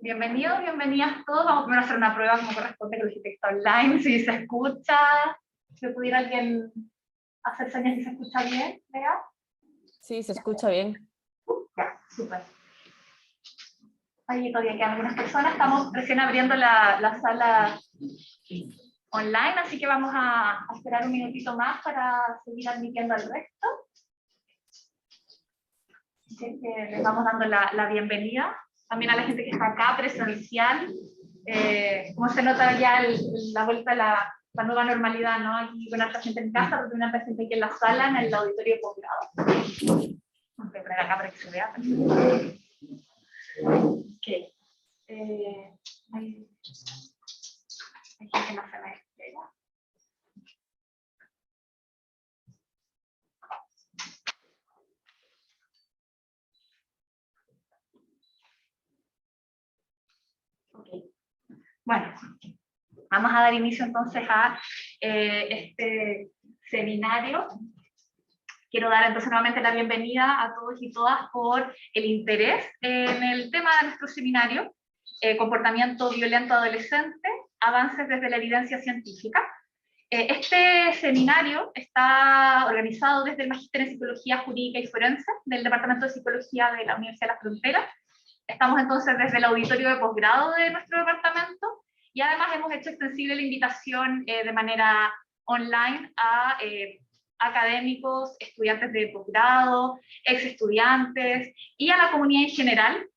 Bienvenidos, bienvenidas todos. Vamos primero a hacer una prueba como corresponde con el texto online, si se escucha. Si pudiera alguien hacer señas si se escucha bien, ¿vea? Sí, se escucha bien. Ya, súper. Ahí todavía quedan algunas personas. Estamos recién abriendo la sala online, así que vamos a esperar un minutito más para seguir admitiendo al resto. Así que les vamos dando la bienvenida. También a la gente que está acá presencial. Como se nota ya la vuelta a la nueva normalidad, ¿no? Aquí con harta gente en casa, porque una gente aquí en la sala, en el auditorio de posgrado. Voy a poner acá para que se vea. Ok. Hay gente que no se me despega. Okay. Bueno, vamos a dar inicio entonces a este seminario. Quiero dar entonces nuevamente la bienvenida a todos y todas por el interés en el tema de nuestro seminario, comportamiento violento adolescente, avances desde la evidencia científica. Este seminario está organizado desde el Magíster en Psicología Jurídica y Forense del Departamento de Psicología de la Universidad de la Frontera. Estamos entonces desde el auditorio de posgrado de nuestro departamento y además hemos hecho extensible la invitación de manera online a académicos, estudiantes de posgrado, ex estudiantes y a la comunidad en general,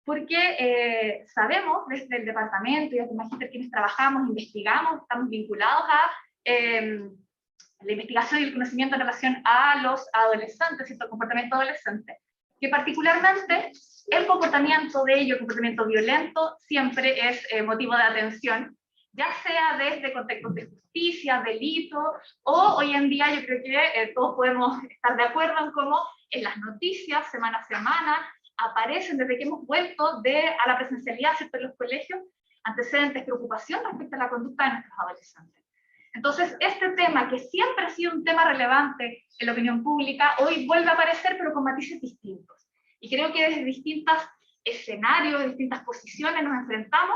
porque sabemos desde el departamento y desde el Magíster quienes trabajamos, investigamos, estamos vinculados a la investigación y el conocimiento en relación a los adolescentes y el comportamiento adolescente, que particularmente el comportamiento de ellos, el comportamiento violento, siempre es motivo de atención, ya sea desde contextos de justicia, delito, o hoy en día yo creo que todos podemos estar de acuerdo en cómo en las noticias, semana a semana, aparecen desde que hemos vuelto a la presencialidad, ¿cierto?, en los colegios, antecedentes, preocupación respecto a la conducta de nuestros adolescentes. Entonces, este tema, que siempre ha sido un tema relevante en la opinión pública, hoy vuelve a aparecer, pero con matices distintos. Y creo que desde distintos escenarios, distintas posiciones, nos enfrentamos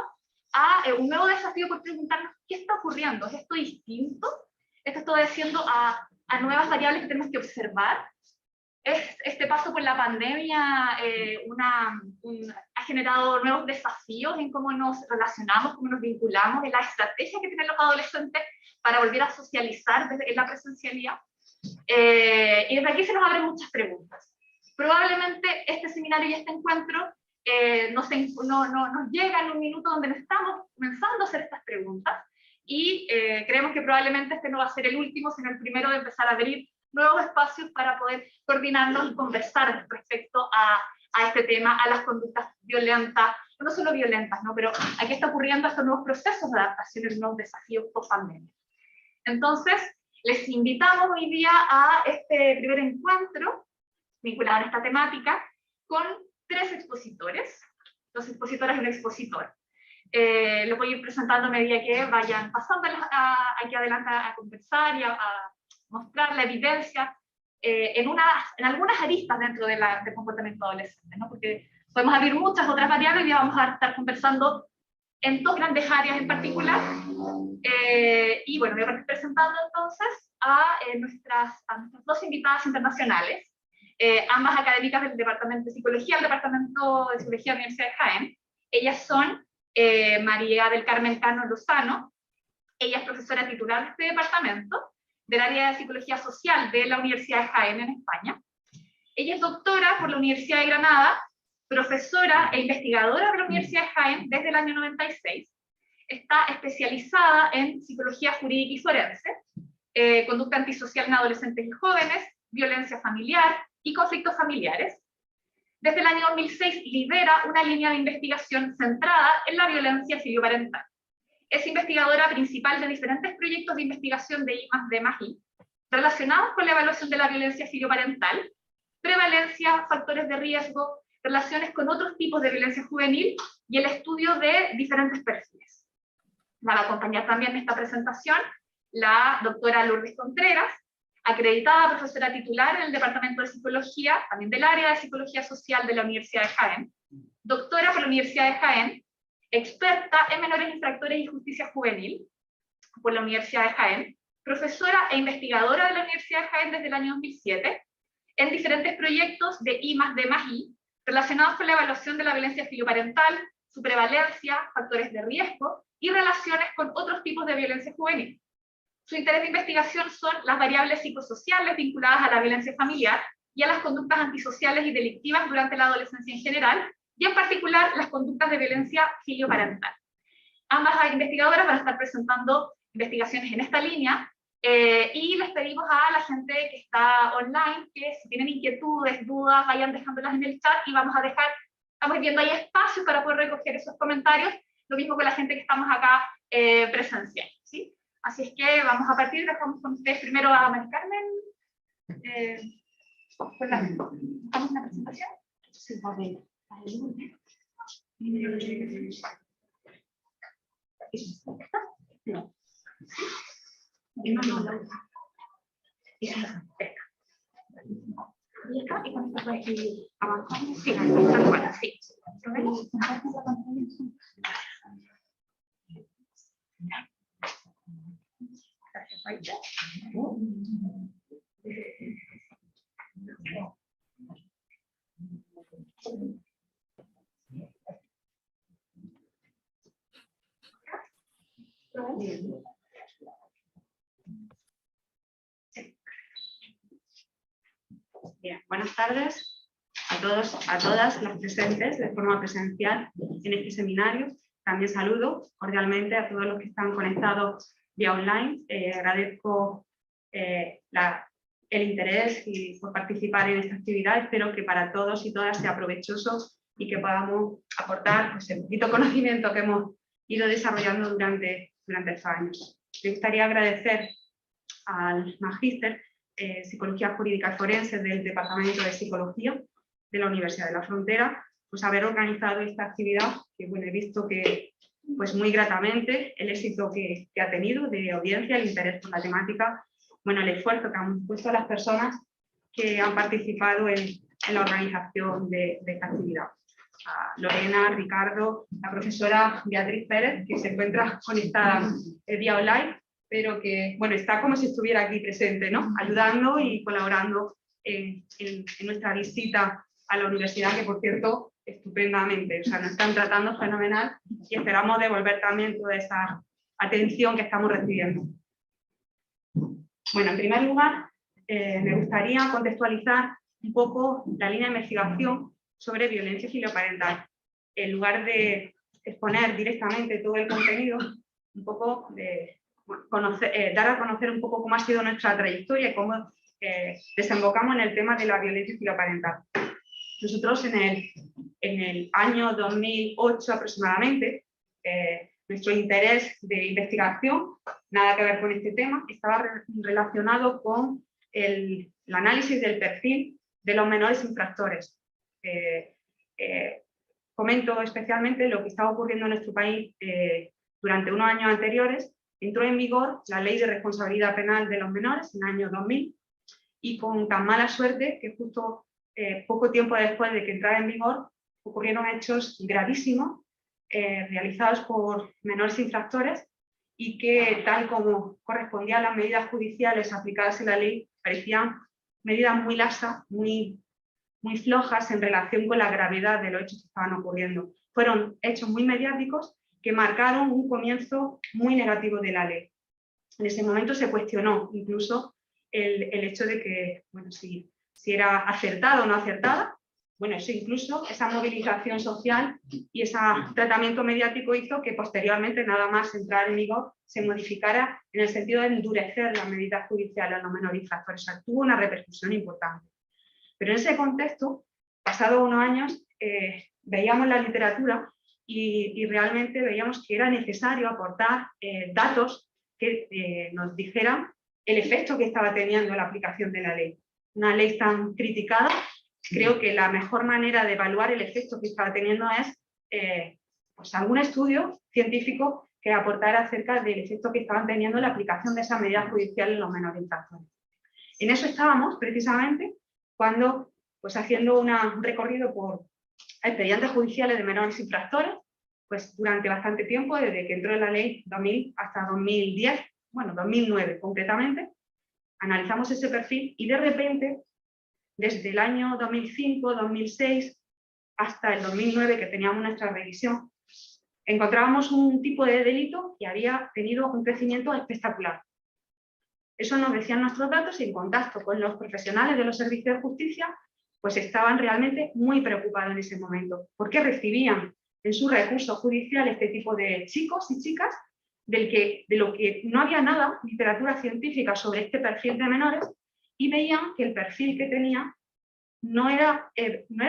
a un nuevo desafío por preguntarnos qué está ocurriendo. ¿Es esto distinto? ¿Esto está obedeciendo a nuevas variables que tenemos que observar? Este paso por la pandemia ha generado nuevos desafíos en cómo nos relacionamos, cómo nos vinculamos, en la estrategia que tienen los adolescentes para volver a socializar en la presencialidad. Y desde aquí se nos abren muchas preguntas. Probablemente este seminario y este encuentro nos llega en un minuto donde estamos comenzando a hacer estas preguntas y creemos que probablemente este no va a ser el último, sino el primero de empezar a abrir nuevos espacios para poder coordinarnos y conversar respecto a este tema, a las conductas violentas, no solo violentas, ¿no? Pero a qué está ocurriendo estos nuevos procesos de adaptación y nuevos desafíos post-pandemia. Entonces, les invitamos hoy día a este primer encuentro vinculado a esta temática con 3 expositores, 2 expositoras y un expositor. Lo voy a ir presentando a medida que vayan pasando aquí adelante a conversar y a mostrar la evidencia en algunas aristas dentro del comportamiento adolescente, ¿no? Porque podemos abrir muchas otras variables y ya vamos a estar conversando en 2 grandes áreas en particular. Y bueno, voy a partir presentando entonces a nuestras 2 invitadas internacionales, ambas académicas del Departamento de Psicología, del Departamento de Psicología de la Universidad de Jaén. Ellas son María del Carmen Cano Lozano. Ella es profesora titular de este departamento, del área de Psicología Social de la Universidad de Jaén en España. Ella es doctora por la Universidad de Granada, profesora e investigadora de la Universidad de Jaén desde el año 96. Está especializada en Psicología Jurídica y Forense, conducta antisocial en adolescentes y jóvenes, violencia familiar y conflictos familiares. Desde el año 2006 lidera una línea de investigación centrada en la violencia filioparental. Es investigadora principal de diferentes proyectos de investigación de I+D+I relacionados con la evaluación de la violencia filioparental, prevalencia, factores de riesgo, relaciones con otros tipos de violencia juvenil y el estudio de diferentes perfiles. La va a acompañar también en esta presentación la doctora Lourdes Contreras, acreditada profesora titular en el Departamento de Psicología, también del área de Psicología Social de la Universidad de Jaén, doctora por la Universidad de Jaén, experta en menores infractores y justicia juvenil por la Universidad de Jaén, profesora e investigadora de la Universidad de Jaén desde el año 2007, en diferentes proyectos de I+D+I, relacionados con la evaluación de la violencia filioparental, su prevalencia, factores de riesgo y relaciones con otros tipos de violencia juvenil. Su interés de investigación son las variables psicosociales vinculadas a la violencia familiar y a las conductas antisociales y delictivas durante la adolescencia en general, y en particular las conductas de violencia filioparental. Ambas investigadoras van a estar presentando investigaciones en esta línea, y les pedimos a la gente que está online que si tienen inquietudes, dudas, vayan dejándolas en el chat, y vamos viendo ahí espacios para poder recoger esos comentarios, lo mismo que la gente que estamos acá presencial, ¿sí? Así es que vamos a partir, dejamos con ustedes primero a Mari Carmen. ¿Estamos en la presentación? Sí, a ver. No. Y acá, y con esto puedes ir avanzando. Sí, tal cual, sí. ¿Probemos? Gracias, Maite. Bien, buenas tardes a todos, a todas las presentes de forma presencial en este seminario. También saludo cordialmente a todos los que están conectados vía online. Agradezco el interés y por participar en esta actividad. Espero que para todos y todas sea provechoso y que podamos aportar pues, el poquito conocimiento que hemos ido desarrollando durante estos años. Me gustaría agradecer al magíster Psicología Jurídica y Forense del Departamento de Psicología de la Universidad de la Frontera, pues haber organizado esta actividad, que bueno, he visto que pues muy gratamente el éxito que ha tenido de audiencia, el interés por la temática, bueno, el esfuerzo que han puesto las personas que han participado en la organización de esta actividad. A Lorena, Ricardo, la profesora Beatriz Pérez, que se encuentra conectada vía online, pero que bueno, está como si estuviera aquí presente, ¿no? Ayudando y colaborando en nuestra visita a la universidad, que por cierto, estupendamente, o sea, nos están tratando fenomenal y esperamos devolver también toda esa atención que estamos recibiendo. Bueno, en primer lugar, me gustaría contextualizar un poco la línea de investigación sobre violencia filioparental. En lugar de exponer directamente todo el contenido, un poco de dar a conocer un poco cómo ha sido nuestra trayectoria y cómo desembocamos en el tema de la violencia filioparental. Nosotros en el año 2008 aproximadamente, nuestro interés de investigación, nada que ver con este tema, estaba relacionado con el análisis del perfil de los menores infractores. Comento especialmente lo que estaba ocurriendo en nuestro país durante unos años anteriores. Entró en vigor la Ley de Responsabilidad Penal de los Menores en el año 2000 y con tan mala suerte que justo poco tiempo después de que entrara en vigor ocurrieron hechos gravísimos realizados por menores infractores y que, tal como correspondía a las medidas judiciales aplicadas en la ley, parecían medidas muy laxas, muy flojas en relación con la gravedad de los hechos que estaban ocurriendo. Fueron hechos muy mediáticos que marcaron un comienzo muy negativo de la ley. En ese momento se cuestionó incluso el hecho de que, bueno, si era acertada o no acertada. Bueno, eso incluso, esa movilización social y ese tratamiento mediático hizo que posteriormente, nada más entrar en vigor, se modificara en el sentido de endurecer las medidas judiciales a los menores infractores. O sea, tuvo una repercusión importante. Pero en ese contexto, pasados unos años, veíamos la literatura y realmente veíamos que era necesario aportar datos que nos dijeran el efecto que estaba teniendo la aplicación de la ley. Una ley tan criticada, creo que la mejor manera de evaluar el efecto que estaba teniendo es pues algún estudio científico que aportara acerca del efecto que estaban teniendo la aplicación de esa medida judicial en los menores infractores. En eso estábamos precisamente cuando, pues haciendo un recorrido por a expedientes judiciales de menores infractores, pues durante bastante tiempo, desde que entró en la ley 2000 hasta 2010, bueno, 2009 concretamente, analizamos ese perfil y de repente, desde el año 2005, 2006, hasta el 2009 que teníamos nuestra revisión, encontrábamos un tipo de delito que había tenido un crecimiento espectacular. Eso nos decían nuestros datos y en contacto con los profesionales de los servicios de justicia, pues estaban realmente muy preocupados en ese momento, porque recibían en sus recursos judiciales este tipo de chicos y chicas de lo que no había nada, literatura científica sobre este perfil de menores, y veían que el perfil que tenían no era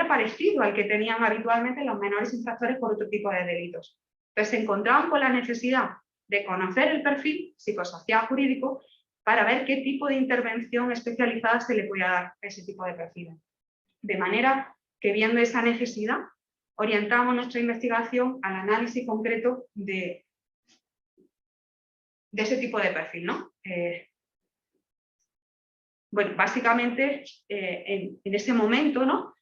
parecido al que tenían habitualmente los menores infractores por otro tipo de delitos. Entonces se encontraban con la necesidad de conocer el perfil psicosocial jurídico para ver qué tipo de intervención especializada se le podía dar a ese tipo de perfiles. De manera que, viendo esa necesidad, orientamos nuestra investigación al análisis concreto de ese tipo de perfil, ¿no? Bueno, básicamente, en ese momento, ¿no?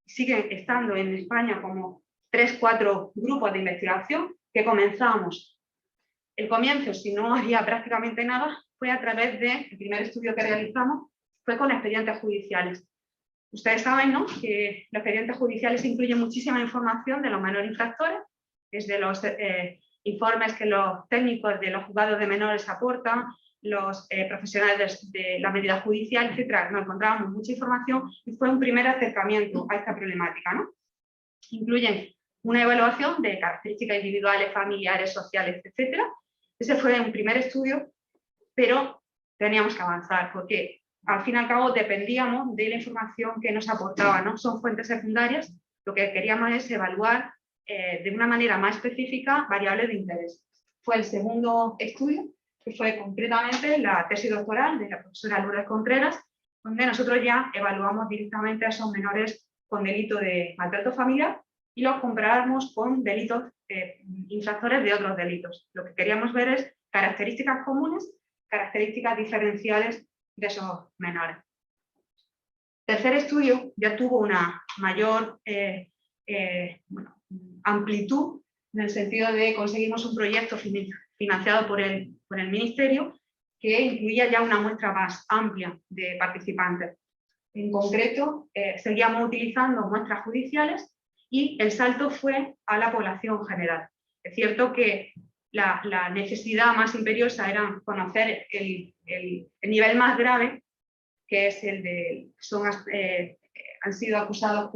Siguen estando en España como 3-4 grupos de investigación que comenzamos. El comienzo, si no había prácticamente nada, fue a través del primer estudio que realizamos, fue con expedientes judiciales. Ustedes saben, ¿no?, que los expedientes judiciales incluyen muchísima información de los menores infractores, desde los informes que los técnicos de los juzgados de menores aportan, los profesionales de la medida judicial, etcétera. Nos encontrábamos mucha información y fue un primer acercamiento a esta problemática, ¿no? Incluyen una evaluación de características individuales, familiares, sociales, etcétera. Ese fue un primer estudio, pero teníamos que avanzar porque al fin y al cabo dependíamos de la información que nos aportaba, ¿no? Son fuentes secundarias, lo que queríamos es evaluar de una manera más específica variables de interés. Fue el segundo estudio, que fue concretamente la tesis doctoral de la profesora Lourdes Contreras, donde nosotros ya evaluamos directamente a esos menores con delito de maltrato familiar y los comparábamos con delitos infractores de otros delitos. Lo que queríamos ver es características comunes, características diferenciales de esos menores. Tercer estudio ya tuvo una mayor amplitud, en el sentido de conseguimos un proyecto financiado por el Ministerio que incluía ya una muestra más amplia de participantes. En concreto, seguíamos utilizando muestras judiciales y el salto fue a la población general. Es cierto que la necesidad más imperiosa era conocer el nivel más grave, que es el de han sido acusados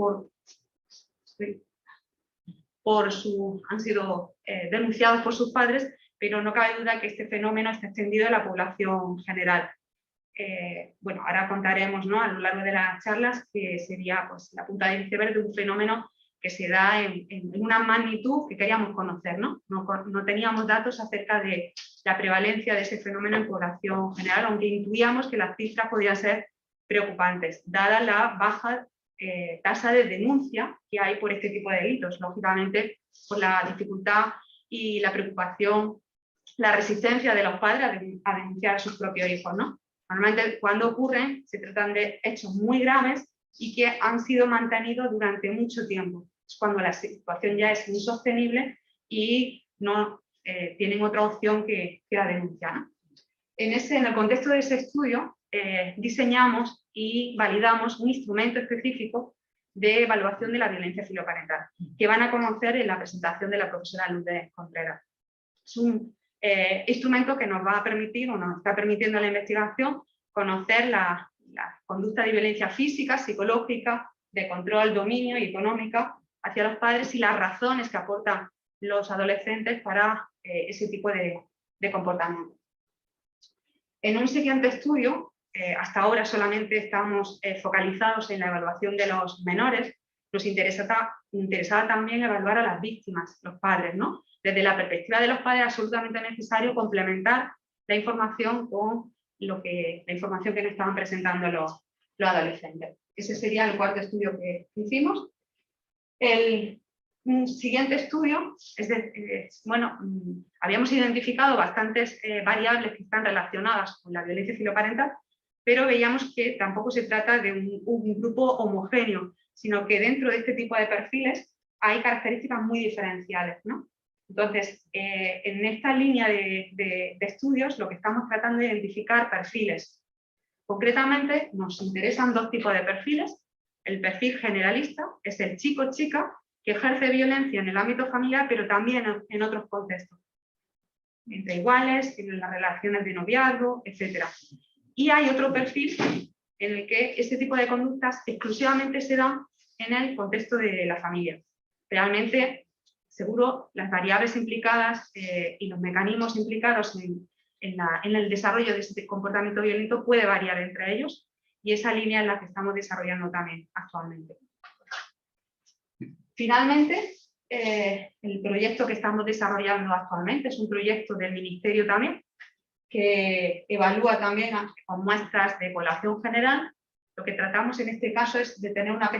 han sido denunciados por sus padres, pero no cabe duda que este fenómeno está extendido en la población general. Bueno, ahora contaremos, ¿no?, a lo largo de las charlas, que sería, pues, la punta del iceberg de un fenómeno que se da en una magnitud que queríamos conocer, ¿no? No teníamos datos acerca de la prevalencia de ese fenómeno en población general, aunque intuíamos que las cifras podían ser preocupantes, dada la baja tasa de denuncia que hay por este tipo de delitos, lógicamente por la dificultad y la preocupación, la resistencia de los padres a denunciar a sus propios hijos, ¿no? Normalmente, cuando ocurren, se tratan de hechos muy graves y que han sido mantenidos durante mucho tiempo. Es cuando la situación ya es insostenible y no tienen otra opción que la denuncia, ¿no? En el contexto de ese estudio, diseñamos y validamos un instrumento específico de evaluación de la violencia filoparental, que van a conocer en la presentación de la profesora Lourdes Contreras. Es un instrumento que nos va a permitir, o nos está permitiendo en la investigación, conocer la conducta de violencia física, psicológica, de control, dominio y económica hacia los padres y las razones que aportan los adolescentes para ese tipo de comportamiento. En un siguiente estudio, hasta ahora solamente estamos focalizados en la evaluación de los menores, nos interesaba también evaluar a las víctimas, los padres, ¿no? Desde la perspectiva de los padres es absolutamente necesario complementar la información con la información que nos estaban presentando los adolescentes. Ese sería el cuarto estudio que hicimos. El siguiente estudio, habíamos identificado bastantes variables que están relacionadas con la violencia filoparental, pero veíamos que tampoco se trata de un grupo homogéneo, sino que dentro de este tipo de perfiles hay características muy diferenciales, ¿no? Entonces, en esta línea de estudios lo que estamos tratando de identificar perfiles. Concretamente nos interesan dos tipos de perfiles. El perfil generalista es el chico-chica que ejerce violencia en el ámbito familiar, pero también en otros contextos, entre iguales, en las relaciones de noviazgo, etc. Y hay otro perfil en el que este tipo de conductas exclusivamente se dan en el contexto de la familia. Realmente, seguro, las variables implicadas y los mecanismos implicados en el desarrollo de este comportamiento violento puede variar entre ellos, y esa línea es la que estamos desarrollando también actualmente. Finalmente, el proyecto que estamos desarrollando actualmente es un proyecto del Ministerio también, que evalúa también con muestras de población general. Lo que tratamos en este caso es de tener una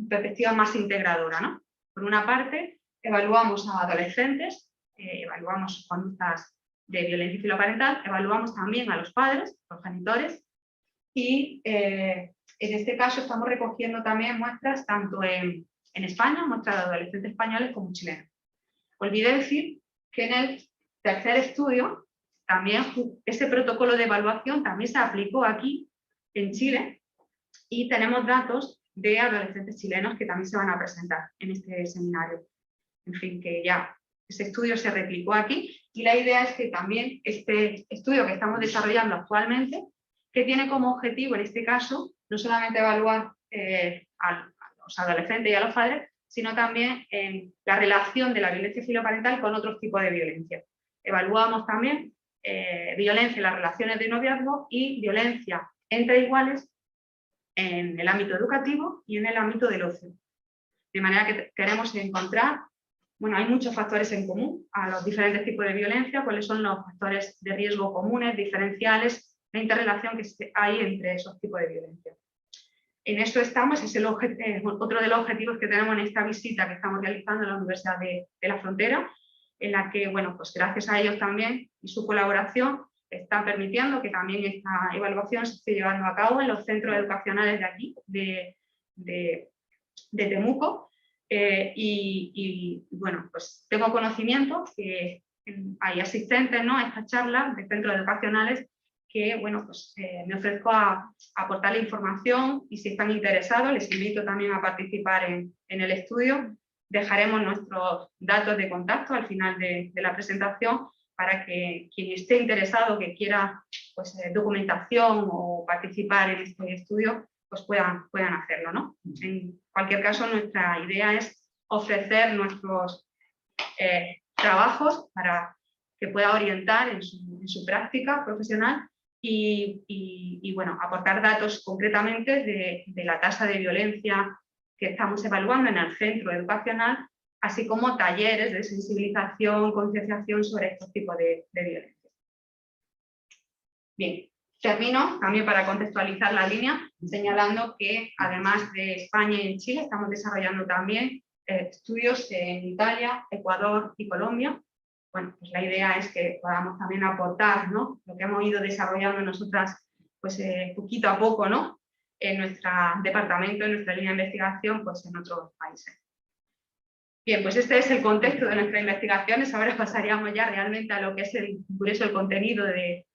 perspectiva más integradora, ¿no? Por una parte, evaluamos a adolescentes, evaluamos conductas de violencia filoparental, evaluamos también a los padres, progenitores, y en este caso estamos recogiendo también muestras tanto en España, muestras de adolescentes españoles como chilenos. Olvidé decir que en el tercer estudio también ese protocolo de evaluación también se aplicó aquí en Chile, y tenemos datos de adolescentes chilenos que también se van a presentar en este seminario. En fin, que ya ese estudio se replicó aquí, y la idea es que también este estudio que estamos desarrollando actualmente, que tiene como objetivo en este caso no solamente evaluar a los adolescentes y a los padres, sino también la relación de la violencia filoparental con otros tipos de violencia. Evaluamos también violencia en las relaciones de noviazgo y violencia entre iguales en el ámbito educativo y en el ámbito del ocio. De manera que queremos encontrar, bueno, hay muchos factores en común a los diferentes tipos de violencia, cuáles son los factores de riesgo comunes, diferenciales, la interrelación que hay entre esos tipos de violencia. En esto estamos, es otro de los objetivos que tenemos en esta visita que estamos realizando en la Universidad de la Frontera, en la que, bueno, pues gracias a ellos también y su colaboración están permitiendo que también esta evaluación se esté llevando a cabo en los centros educacionales de aquí, de Temuco, y bueno, pues tengo conocimiento que hay asistentes, ¿no?, a estas charlas de centros educacionales que, bueno, pues me ofrezco a aportar la información, y si están interesados les invito también a participar en el estudio. Dejaremos nuestros datos de contacto al final de la presentación para que quien esté interesado, que quiera pues, documentación o participar en este estudio, pues puedan hacerlo, ¿no? En cualquier caso, nuestra idea es ofrecer nuestros trabajos para que pueda orientar en su práctica profesional y bueno, aportar datos concretamente de la tasa de violencia que estamos evaluando en el centro educacional, así como talleres de sensibilización, concienciación sobre estos tipos de violencia. Bien, termino también para contextualizar la línea, señalando que además de España y en Chile, estamos desarrollando también estudios en Italia, Ecuador y Colombia. Bueno, pues la idea es que podamos también aportar, ¿no?, lo que hemos ido desarrollando nosotras, pues poquito a poco, ¿no?, en nuestro departamento, en nuestra línea de investigación, pues en otros países. Bien, pues este es el contexto de nuestras investigaciones. Ahora pasaríamos ya realmente a lo que es el contenido de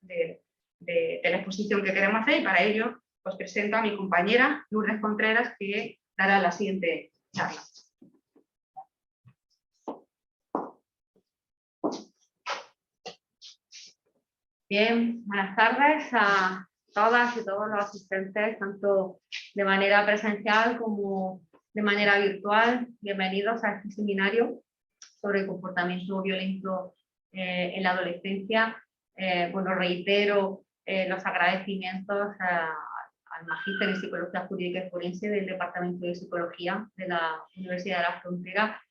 la exposición que queremos hacer, y para ello pues presento a mi compañera Lourdes Contreras, que dará la siguiente charla. Bien, buenas tardes a todas y todos los asistentes, tanto de manera presencial como de manera virtual. Bienvenidos a este seminario sobre el comportamiento violento en la adolescencia. Bueno, reitero los agradecimientos al Magíster en Psicología Jurídica y Forense del Departamento de Psicología de la Universidad de la Frontera,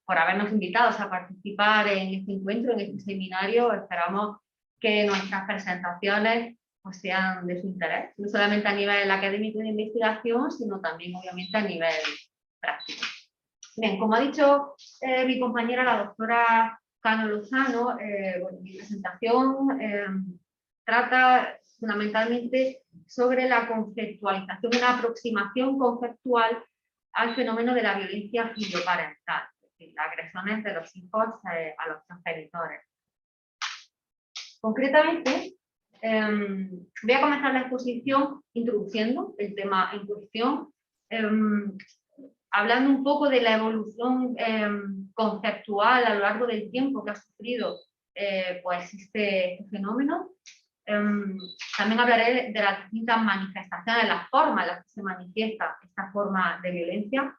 por habernos invitado a participar en este encuentro, en este seminario. Esperamos que nuestras presentaciones pues, sean de su interés, no solamente a nivel académico de investigación, sino también obviamente a nivel práctico. Bien, como ha dicho mi compañera, la doctora Cano Lozano, bueno, mi presentación trata fundamentalmente sobre la conceptualización, una aproximación conceptual al fenómeno de la violencia filioparental, es decir, las agresiones de los hijos a los progenitores. Concretamente, voy a comenzar la exposición introduciendo el tema en cuestión, hablando un poco de la evolución conceptual a lo largo del tiempo que ha sufrido pues este fenómeno. También hablaré de las distintas manifestaciones, las formas en las que se manifiesta esta forma de violencia.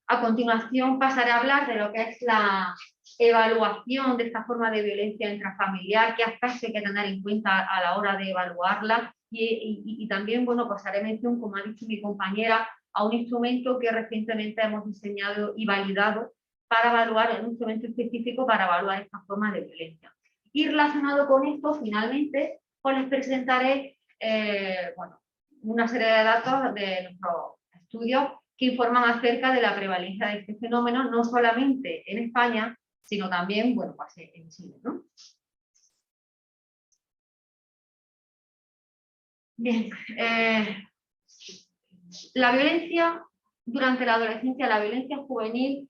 A continuación pasaré a hablar de lo que es la evaluación de esta forma de violencia intrafamiliar, qué aspectos hay que tener en cuenta a la hora de evaluarla y también, bueno, pues haré mención, como ha dicho mi compañera, a un instrumento que recientemente hemos diseñado y validado para evaluar, un instrumento específico para evaluar esta forma de violencia. Y relacionado con esto, finalmente, pues les presentaré bueno, una serie de datos de nuestros estudios que informan acerca de la prevalencia de este fenómeno, no solamente en España, sino también, bueno, pues en Chile, ¿no? Bien, la violencia durante la adolescencia, la violencia juvenil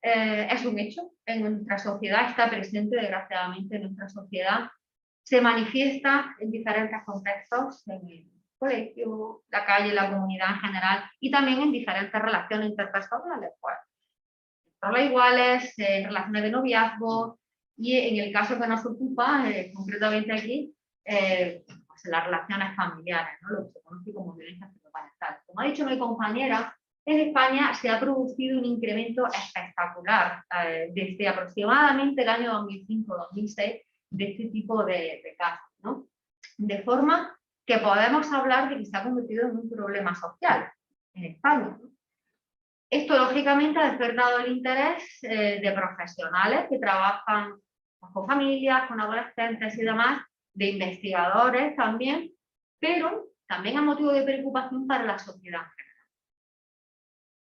es un hecho en nuestra sociedad, está presente desgraciadamente en nuestra sociedad, se manifiesta en diferentes contextos, en el colegio, la calle, la comunidad en general y también en diferentes relaciones interpersonales, pues, roles iguales, relaciones de noviazgo y en el caso que nos ocupa, concretamente aquí, pues en las relaciones familiares, ¿no? Lo que se conoce como violencia filioparental. Como ha dicho mi compañera, en España se ha producido un incremento espectacular desde aproximadamente el año 2005-2006 de este tipo de casos, ¿no? De forma que podemos hablar de que se ha convertido en un problema social en España, ¿no? Esto, lógicamente, ha despertado el interés de profesionales que trabajan con familias, con adolescentes y demás, de investigadores también, pero también a motivo de preocupación para la sociedad en general.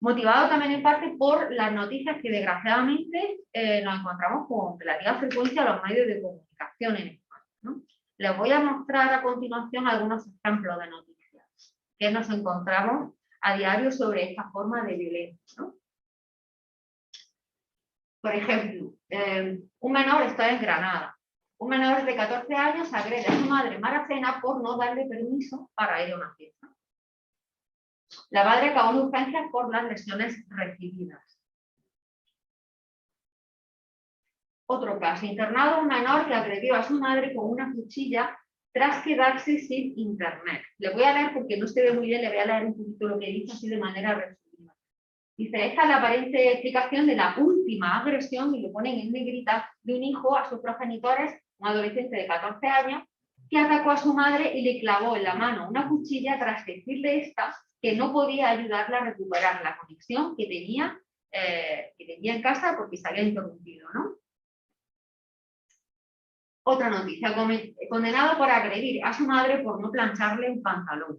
Motivado también en parte por las noticias que desgraciadamente nos encontramos con relativa frecuencia a los medios de comunicación en España, ¿no? Les voy a mostrar a continuación algunos ejemplos de noticias que nos encontramos a diario sobre esta forma de violencia, ¿no? Por ejemplo, un menor, esto es Granada, un menor de 14 años agrede a su madre en Maracena por no darle permiso para ir a una fiesta. La madre acabó en urgencias por las lesiones recibidas. Otro caso, internado un menor que agredió a su madre con una cuchilla tras quedarse sin internet. Le voy a leer porque no se ve muy bien, le voy a leer un poquito lo que dice así de manera resumida. Dice, esta es la aparente explicación de la última agresión, y lo ponen en negrita, de un hijo a sus progenitores, un adolescente de 14 años, que atacó a su madre y le clavó en la mano una cuchilla tras decirle esta que no podía ayudarle a recuperar la conexión que tenía en casa porque se había interrumpido, ¿no? Otra noticia, condenado por agredir a su madre por no plancharle un pantalón.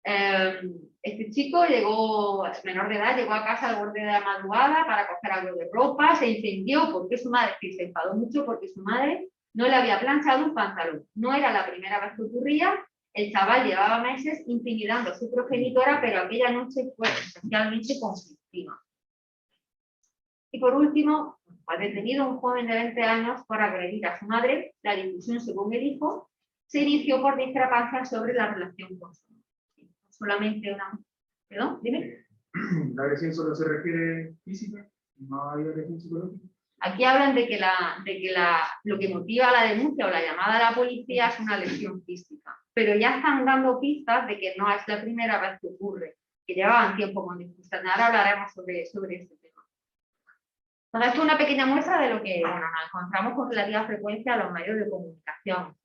Este chico llegó, menor de edad, llegó a casa al borde de la madrugada para coger algo de ropa, se incendió porque su madre, que se enfadó mucho porque su madre no le había planchado un pantalón. No era la primera vez que ocurría, el chaval llevaba meses intimidando a su progenitora, pero aquella noche fue especialmente conflictiva. Y por último, fue detenido un joven de 20 años por agredir a su madre. La discusión, según el hijo, se inició por discrepancias sobre la relación con su madre. Solamente una... ¿Perdón? Dime. ¿La agresión solo se refiere física? ¿No hay agresión psicológica? Aquí hablan de que lo que motiva la denuncia o la llamada a la policía es una lesión física. Pero ya están dando pistas de que no es la primera vez que ocurre, que llevaban tiempo con discusión. Ahora hablaremos sobre este tema. Entonces, esto es una pequeña muestra de lo que bueno, nos encontramos con relativa frecuencia a los medios de comunicación.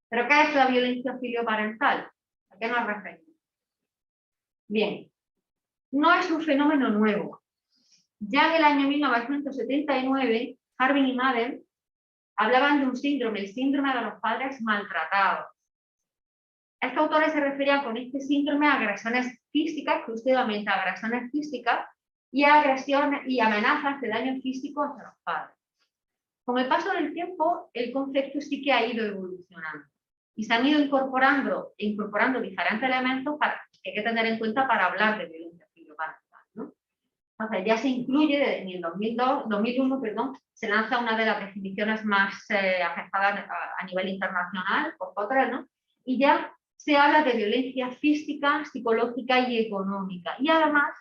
¿Pero qué es la violencia filioparental? ¿A qué nos referimos? Bien, no es un fenómeno nuevo. Ya en el año 1979, Harbin y Madden hablaban de un síndrome, el síndrome de los padres maltratados. Estos autores se referían con este síndrome a agresiones físicas, exclusivamente a agresiones físicas, y a agresiones y amenazas de daño físico hacia los padres. Con el paso del tiempo, el concepto sí que ha ido evolucionando y se han ido incorporando diferentes elementos que hay que tener en cuenta para hablar de violencia filoparental, ¿no? Entonces ya se incluye, en el 2001, se lanza una de las definiciones más afectadas a nivel internacional, por Cochrane, ¿no? Y ya se habla de violencia física, psicológica y económica. Y además,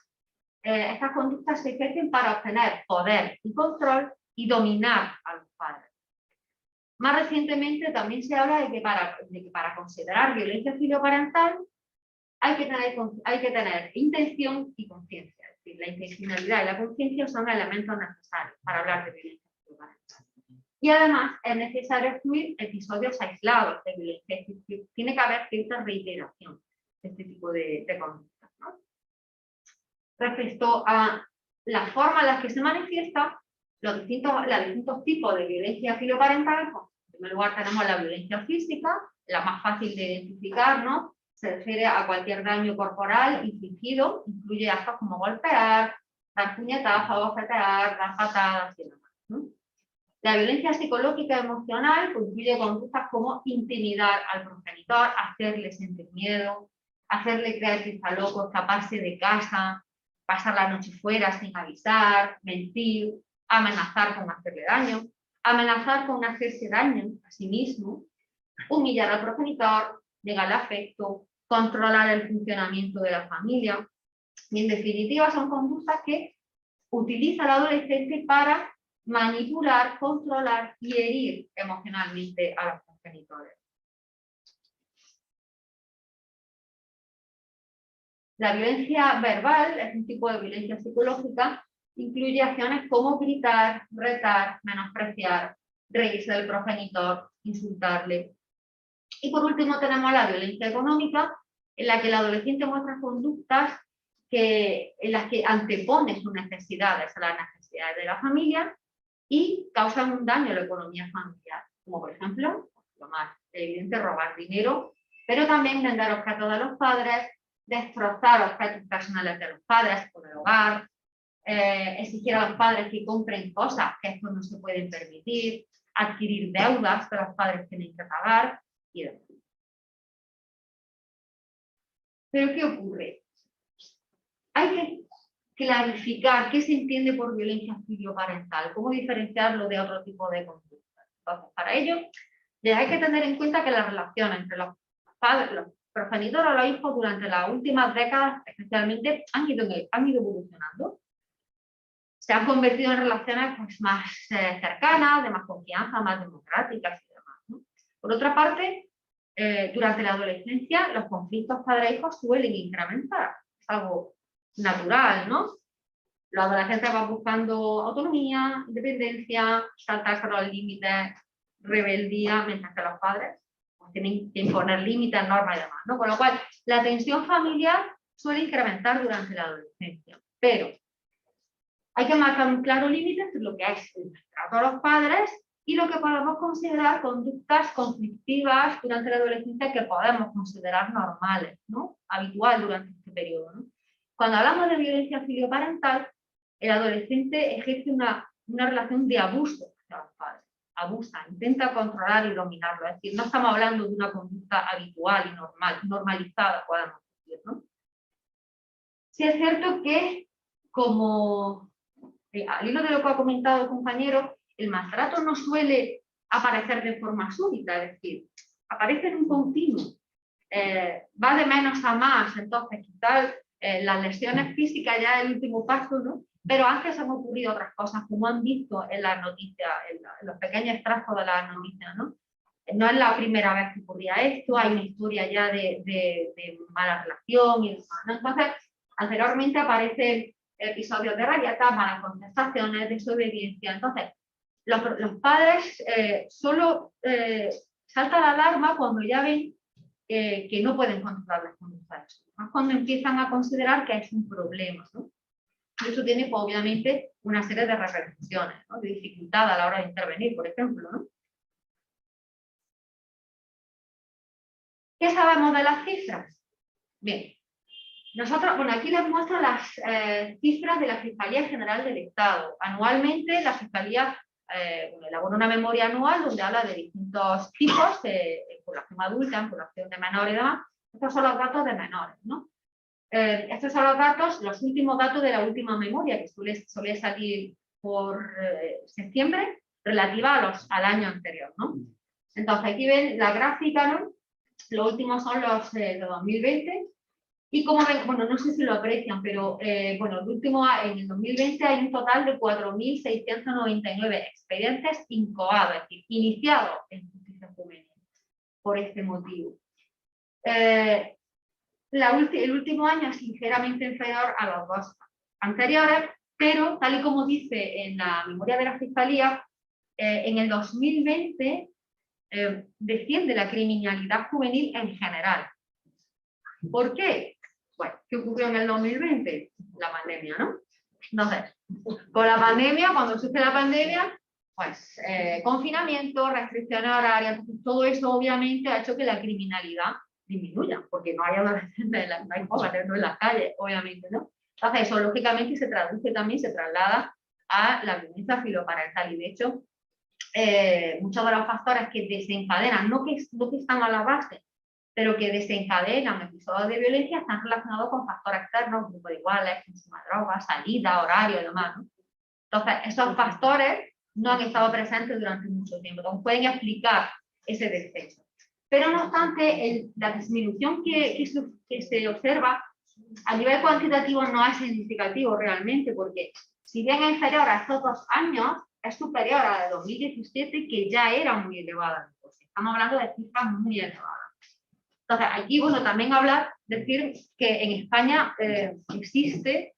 estas conductas se ejercen para obtener poder y control y dominar a los padres. Más recientemente también se habla de que para considerar violencia filoparental hay que tener intención y conciencia. Es decir, la intencionalidad y la conciencia son elementos necesarios para hablar de violencia filoparental. Y además es necesario excluir episodios aislados de violencia. Es decir, tiene que haber cierta reiteración de este tipo de conductas, ¿no? Respecto a la forma en la que se manifiesta los distintos tipos de violencia filoparental, pues, en primer lugar tenemos la violencia física, la más fácil de identificar, ¿no? Se refiere a cualquier daño corporal infligido, incluye actos como golpear, dar puñetazos, bofetear, dar patadas y demás, ¿no? La violencia psicológica y emocional incluye conductas como intimidar al progenitor, hacerle sentir miedo, hacerle creer que está loco, escaparse de casa, pasar la noche fuera sin avisar, mentir, amenazar con hacerle daño, amenazar con hacerse daño a sí mismo, humillar al progenitor, negar afecto, controlar el funcionamiento de la familia. Y en definitiva son conductas que utiliza el adolescente para manipular, controlar y herir emocionalmente a los progenitores. La violencia verbal es un tipo de violencia psicológica, incluye acciones como gritar, retar, menospreciar, reírse del progenitor, insultarle. Y por último tenemos la violencia económica, en la que el adolescente muestra conductas en las que antepone sus necesidades a las necesidades de la familia y causan un daño a la economía familiar, como por ejemplo, lo más evidente, robar dinero, pero también vender objetos de los padres, destrozar objetos personales de los padres o del hogar, exigir a los padres que compren cosas que estos no se pueden permitir, adquirir deudas que los padres tienen que pagar y demás. ¿Pero qué ocurre? Hay que clarificar qué se entiende por violencia filoparental, cómo diferenciarlo de otro tipo de conductas. Entonces, para ello, hay que tener en cuenta que las relaciones entre los padres, los progenitores o los hijos durante las últimas décadas, especialmente, han ido evolucionando. Se han convertido en relaciones pues, más cercanas, de más confianza, más democráticas y demás, ¿no? Por otra parte, durante la adolescencia, los conflictos padre-hijos suelen incrementar. Es algo natural, ¿no? Los adolescentes van buscando autonomía, independencia, saltarse los límites, rebeldía, mientras que los padres pues, tienen que imponer límites, normas y demás, ¿no? Con lo cual, la tensión familiar suele incrementar durante la adolescencia, pero hay que marcar un claro límite entre lo que es el trato a los padres y lo que podemos considerar conductas conflictivas durante la adolescencia que podemos considerar normales, ¿no? Habitual durante este periodo, ¿no? Cuando hablamos de violencia filoparental, el adolescente ejerce una relación de abuso hacia los padres. Abusa, intenta controlar y dominarlo. Es decir, no estamos hablando de una conducta habitual y normal, normalizada, podemos decir, ¿no? Sí es cierto que, como al hilo de lo que ha comentado el compañero, el maltrato no suele aparecer de forma súbita, es decir, aparece en un continuo. Va de menos a más, entonces quizás las lesiones físicas ya es el último paso, ¿no? Pero antes han ocurrido otras cosas, como han visto en las noticias, en los pequeños extractos de las noticias, ¿no? No es la primera vez que ocurría esto, hay una historia ya de mala relación y demás, ¿no? Entonces, anteriormente aparecen episodios de rabietas, malas contestaciones, desobediencia. Entonces, los padres solo saltan la alarma cuando ya ven que no pueden controlar las conductas, más cuando empiezan a considerar que es un problema, ¿no? Y eso tiene, pues, obviamente, una serie de repercusiones, ¿no? De dificultad a la hora de intervenir, por ejemplo, ¿no? ¿Qué sabemos de las cifras? Bien, nosotros, bueno, aquí les muestro las cifras de la Fiscalía General del Estado. Anualmente la Fiscalía elabora una memoria anual donde habla de distintos tipos en población adulta, en población de menores y demás. Estos son los datos de menores, ¿no? Estos son los datos, los últimos datos de la última memoria, que suele salir por septiembre, relativa al año anterior, ¿no? Entonces aquí ven la gráfica, ¿no? Los últimos son los de 2020. Y como ven, bueno, no sé si lo aprecian, pero bueno, en el 2020 hay un total de 4.699 expedientes incoados, es decir, iniciados en justicia juvenil, por este motivo. El último año es ligeramente inferior a los dos anteriores, pero tal y como dice en la memoria de la Fiscalía, en el 2020 desciende la criminalidad juvenil en general. ¿Por qué? Bueno, ¿qué ocurrió en el 2020? La pandemia, ¿no? Entonces, con la pandemia, cuando surge la pandemia, pues confinamiento, restricciones horarias, todo eso obviamente ha hecho que la criminalidad disminuya, porque no hay adolescentes, no hay jóvenes, no en las calles, obviamente, ¿no? Entonces, eso lógicamente se traduce también, se traslada a la violencia filoparental, y de hecho, muchos de los factores que desencadenan, no que están a la base, pero que desencadenan episodios de violencia están relacionados con factores externos, grupo de iguales, consumo de drogas, salida, horario y demás, ¿no? Entonces, esos factores no han estado presentes durante mucho tiempo, entonces pueden explicar ese descenso. Pero no obstante, la disminución que se observa a nivel cuantitativo no es significativo realmente, porque si bien es inferior a estos 2 años, es superior a la de 2017, que ya era muy elevada. Estamos hablando de cifras muy elevadas. Entonces, aquí, bueno, también decir que en España existe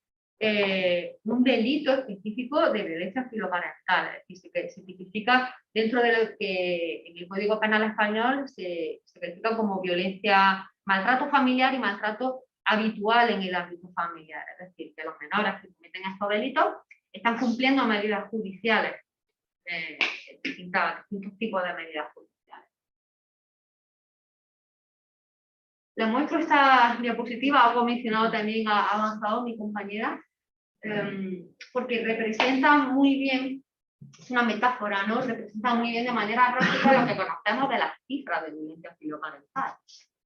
un delito específico de violencia filoparental, es decir, que se tipifica dentro de lo que en el Código Penal español se califica como violencia, maltrato familiar y maltrato habitual en el ámbito familiar, es decir, que los menores que cometen estos delitos están cumpliendo medidas judiciales, distintos tipos de medidas judiciales. Les muestro esta diapositiva, algo mencionado también, ha avanzado mi compañera, porque representa muy bien, es una metáfora, ¿no? Representa muy bien de manera práctica lo que conocemos de las cifras de violencia filoparental.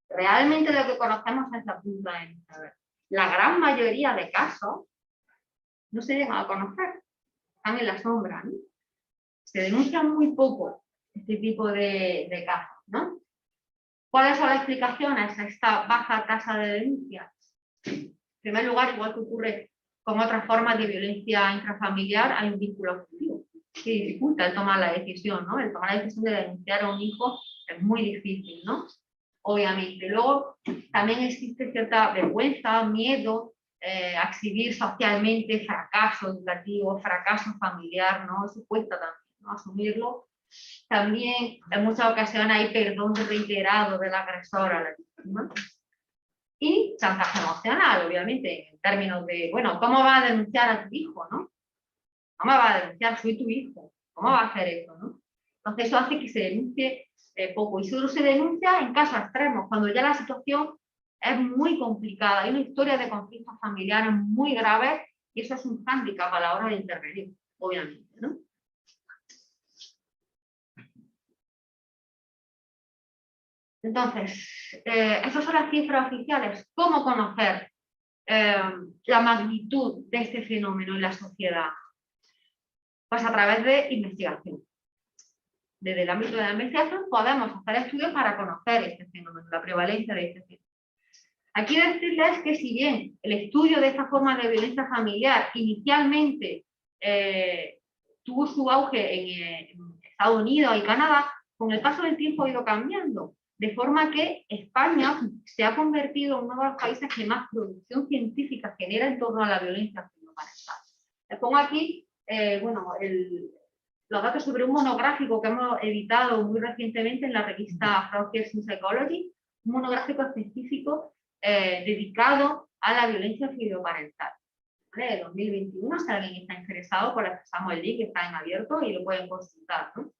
Realmente lo que conocemos es la punta de iceberg. La gran mayoría de casos no se llegan a conocer, están en la sombra, ¿no? Se denuncian muy poco este tipo de casos, ¿no? ¿Cuáles son las explicaciones a esta baja tasa de denuncias? En primer lugar, igual que ocurre con otras formas de violencia intrafamiliar, hay un vínculo afectivo que dificulta el tomar la decisión, ¿no? El tomar la decisión de denunciar a un hijo es muy difícil, ¿no? Obviamente. Luego, también existe cierta vergüenza, miedo a exhibir socialmente fracaso educativo, fracaso familiar, ¿no? Eso cuesta también, ¿no? Asumirlo. También en muchas ocasiones hay perdón reiterado del agresor a la víctima. Y chantaje emocional, obviamente, en términos de, bueno, ¿cómo vas a denunciar a tu hijo, no? ¿Cómo vas a denunciar? Soy tu hijo. ¿Cómo va a hacer eso, no? Entonces eso hace que se denuncie poco. Y solo se denuncia en casos extremos, cuando ya la situación es muy complicada. Hay una historia de conflictos familiares muy graves y eso es un hándicap a la hora de intervenir, obviamente, ¿no? Entonces, esas son las cifras oficiales. ¿Cómo conocer la magnitud de este fenómeno en la sociedad? Pues a través de investigación. Desde el ámbito de la investigación podemos hacer estudios para conocer este fenómeno, la prevalencia de este fenómeno. Aquí decirles que si bien el estudio de esta forma de violencia familiar inicialmente tuvo su auge en Estados Unidos y Canadá, con el paso del tiempo ha ido cambiando. De forma que España se ha convertido en uno de los países que más producción científica genera en torno a la violencia filoparental. Les pongo aquí bueno, los datos sobre un monográfico que hemos editado muy recientemente en la revista Frontiers in Psychology, un monográfico específico dedicado a la violencia filoparental. ¿Vale? De 2021, si alguien está interesado, pues les pasamos el link, está en abierto y lo pueden consultar, ¿no?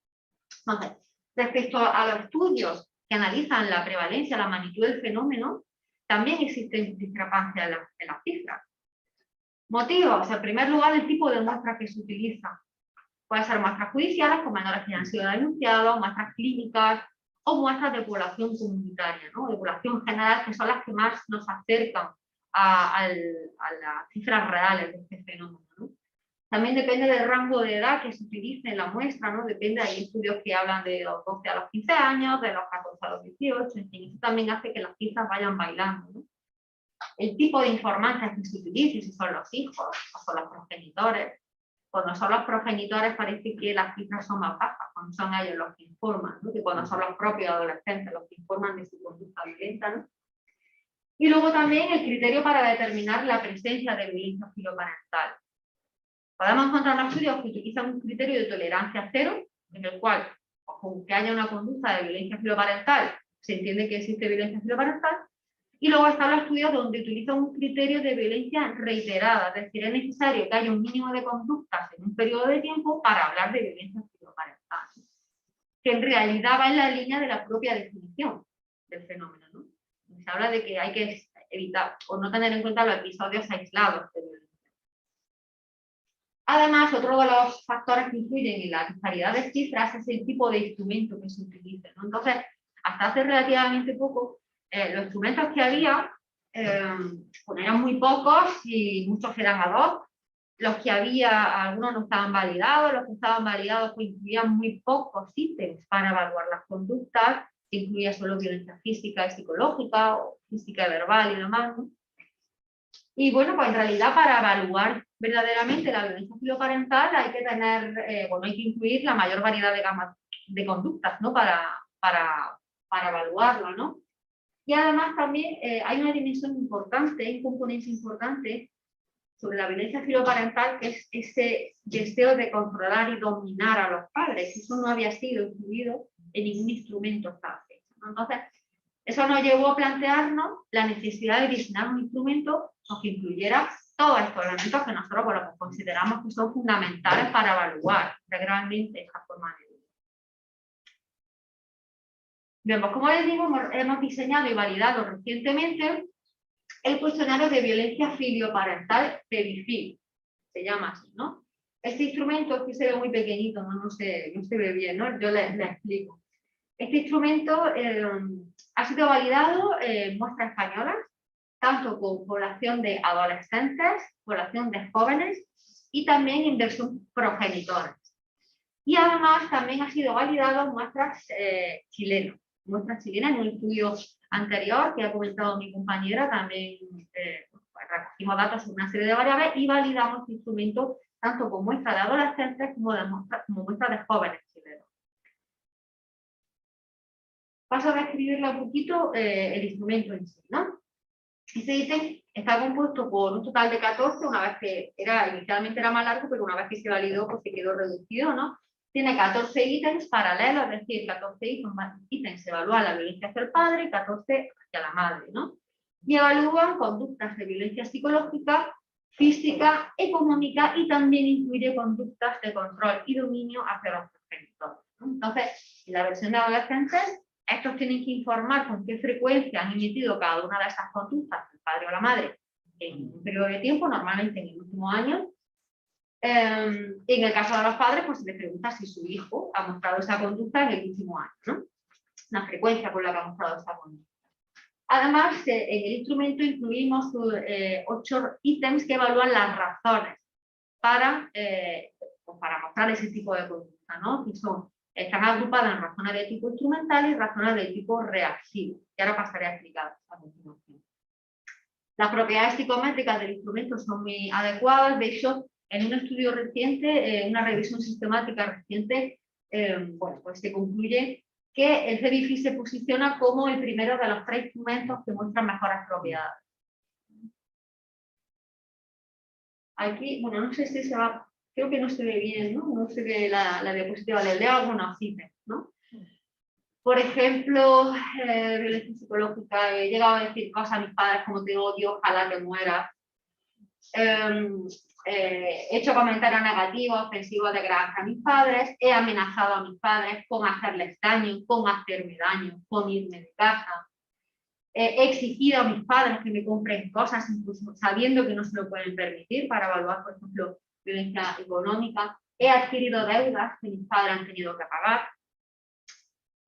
Entonces, respecto a los estudios que analizan la prevalencia, la magnitud del fenómeno, también existen discrepancias en las cifras. Motivos, en primer lugar, el tipo de muestra que se utiliza. Pueden ser muestras judiciales, con menores que ya han sido denunciados, muestras clínicas o muestras de población comunitaria, ¿no? De población general, que son las que más nos acercan a las cifras reales de este fenómeno, ¿no? También depende del rango de edad que se utilice en la muestra, ¿no? Depende, hay estudios que hablan de los 12 a los 15 años, de los 14 a los 18, en fin, eso también hace que las cifras vayan bailando, ¿no? El tipo de informantes que se utilice, si son los hijos o son los progenitores. Cuando son los progenitores parece que las cifras son más bajas, cuando son ellos los que informan, ¿no? Que cuando son los propios adolescentes los que informan de su conducta violenta, ¿no? Y luego también el criterio para determinar la presencia de violencia filoparental. Podemos encontrar estudios que utilizan un criterio de tolerancia cero, en el cual, aunque haya una conducta de violencia filoparental, se entiende que existe violencia filoparental, y luego están los estudios donde utilizan un criterio de violencia reiterada, es decir, es necesario que haya un mínimo de conductas en un periodo de tiempo para hablar de violencia filoparental, que en realidad va en la línea de la propia definición del fenómeno, ¿no? Se habla de que hay que evitar o no tener en cuenta los episodios aislados de violencia. Además, otro de los factores que influyen en la disparidad de cifras es el tipo de instrumento que se utilice, ¿no? Entonces, hasta hace relativamente poco, los instrumentos que había pues eran muy pocos y muchos eran ad hoc. Los que había, algunos no estaban validados, los que estaban validados pues incluían muy pocos ítems para evaluar las conductas, que incluía solo violencia física y psicológica, o física y verbal y demás, ¿no? Y bueno, pues en realidad para evaluar verdaderamente la violencia filoparental hay que tener, hay que incluir la mayor variedad de gamas de conductas, ¿no? Para evaluarla, ¿no? Y además también hay una dimensión importante, un componente importante sobre la violencia filoparental, que es ese deseo de controlar y dominar a los padres. Eso no había sido incluido en ningún instrumento hasta la fecha, ¿no? Entonces, eso nos llevó a plantearnos la necesidad de diseñar un instrumento que incluyera todos estos elementos que nosotros consideramos que son fundamentales para evaluar integralmente esta forma de vida. Bien, pues como les digo, hemos diseñado y validado recientemente el cuestionario de violencia filioparental PEVIFIL, se llama así, ¿no? Este instrumento, que se ve muy pequeñito, no se ve bien, ¿no? Yo les explico. Este instrumento ha sido validado en muestras españolas, tanto con población de adolescentes, población de jóvenes y también en versión progenitores. Y además también ha sido validado en muestras chilenas. Muestras chilenas en un estudio anterior que ha comentado mi compañera, también recogimos datos sobre una serie de variables y validamos este instrumento tanto con muestras de adolescentes como muestras de jóvenes chilenos. Paso a describirle un poquito el instrumento en sí, ¿no? Este ítem está compuesto por un total de 14, una vez que inicialmente era más largo, pero una vez que se validó, pues se quedó reducido, ¿no? Tiene 14 ítems paralelos, es decir, 14 ítems se evalúa la violencia hacia el padre y 14 hacia la madre, ¿no? Y evalúan conductas de violencia psicológica, física, económica y también incluye conductas de control y dominio hacia los progenitores, ¿no? Entonces, en la versión de adolescentes, estos tienen que informar con qué frecuencia han emitido cada una de esas conductas, el padre o la madre, en un periodo de tiempo, normalmente en el último año. En el caso de los padres, pues se les pregunta si su hijo ha mostrado esa conducta en el último año, ¿no? La frecuencia con la que ha mostrado esa conducta. Además, en el instrumento incluimos 8 ítems que evalúan las razones para mostrar ese tipo de conducta, ¿no? Que están agrupadas en razones de tipo instrumental y razones de tipo reactivo. Y ahora pasaré a explicar a continuación. Las propiedades psicométricas del instrumento son muy adecuadas. De hecho, en un estudio reciente, una revisión sistemática reciente, pues se concluye que el PEVIFIL se posiciona como el primero de los 3 instrumentos que muestran mejores propiedades. Aquí, bueno, no sé si se va, creo que no se ve bien, ¿no? No se ve la diapositiva, les leo algunos ítems, ¿no? Por ejemplo, violencia psicológica, he llegado a decir cosas a mis padres como te odio, ojalá que mueras. He hecho comentarios negativos, ofensivos de granja a mis padres, he amenazado a mis padres con hacerles daño, con hacerme daño, con irme de casa. He exigido a mis padres que me compren cosas, incluso sabiendo que no se lo pueden permitir, para evaluar, por ejemplo, violencia económica. he adquirido deudas que mis padres han tenido que pagar,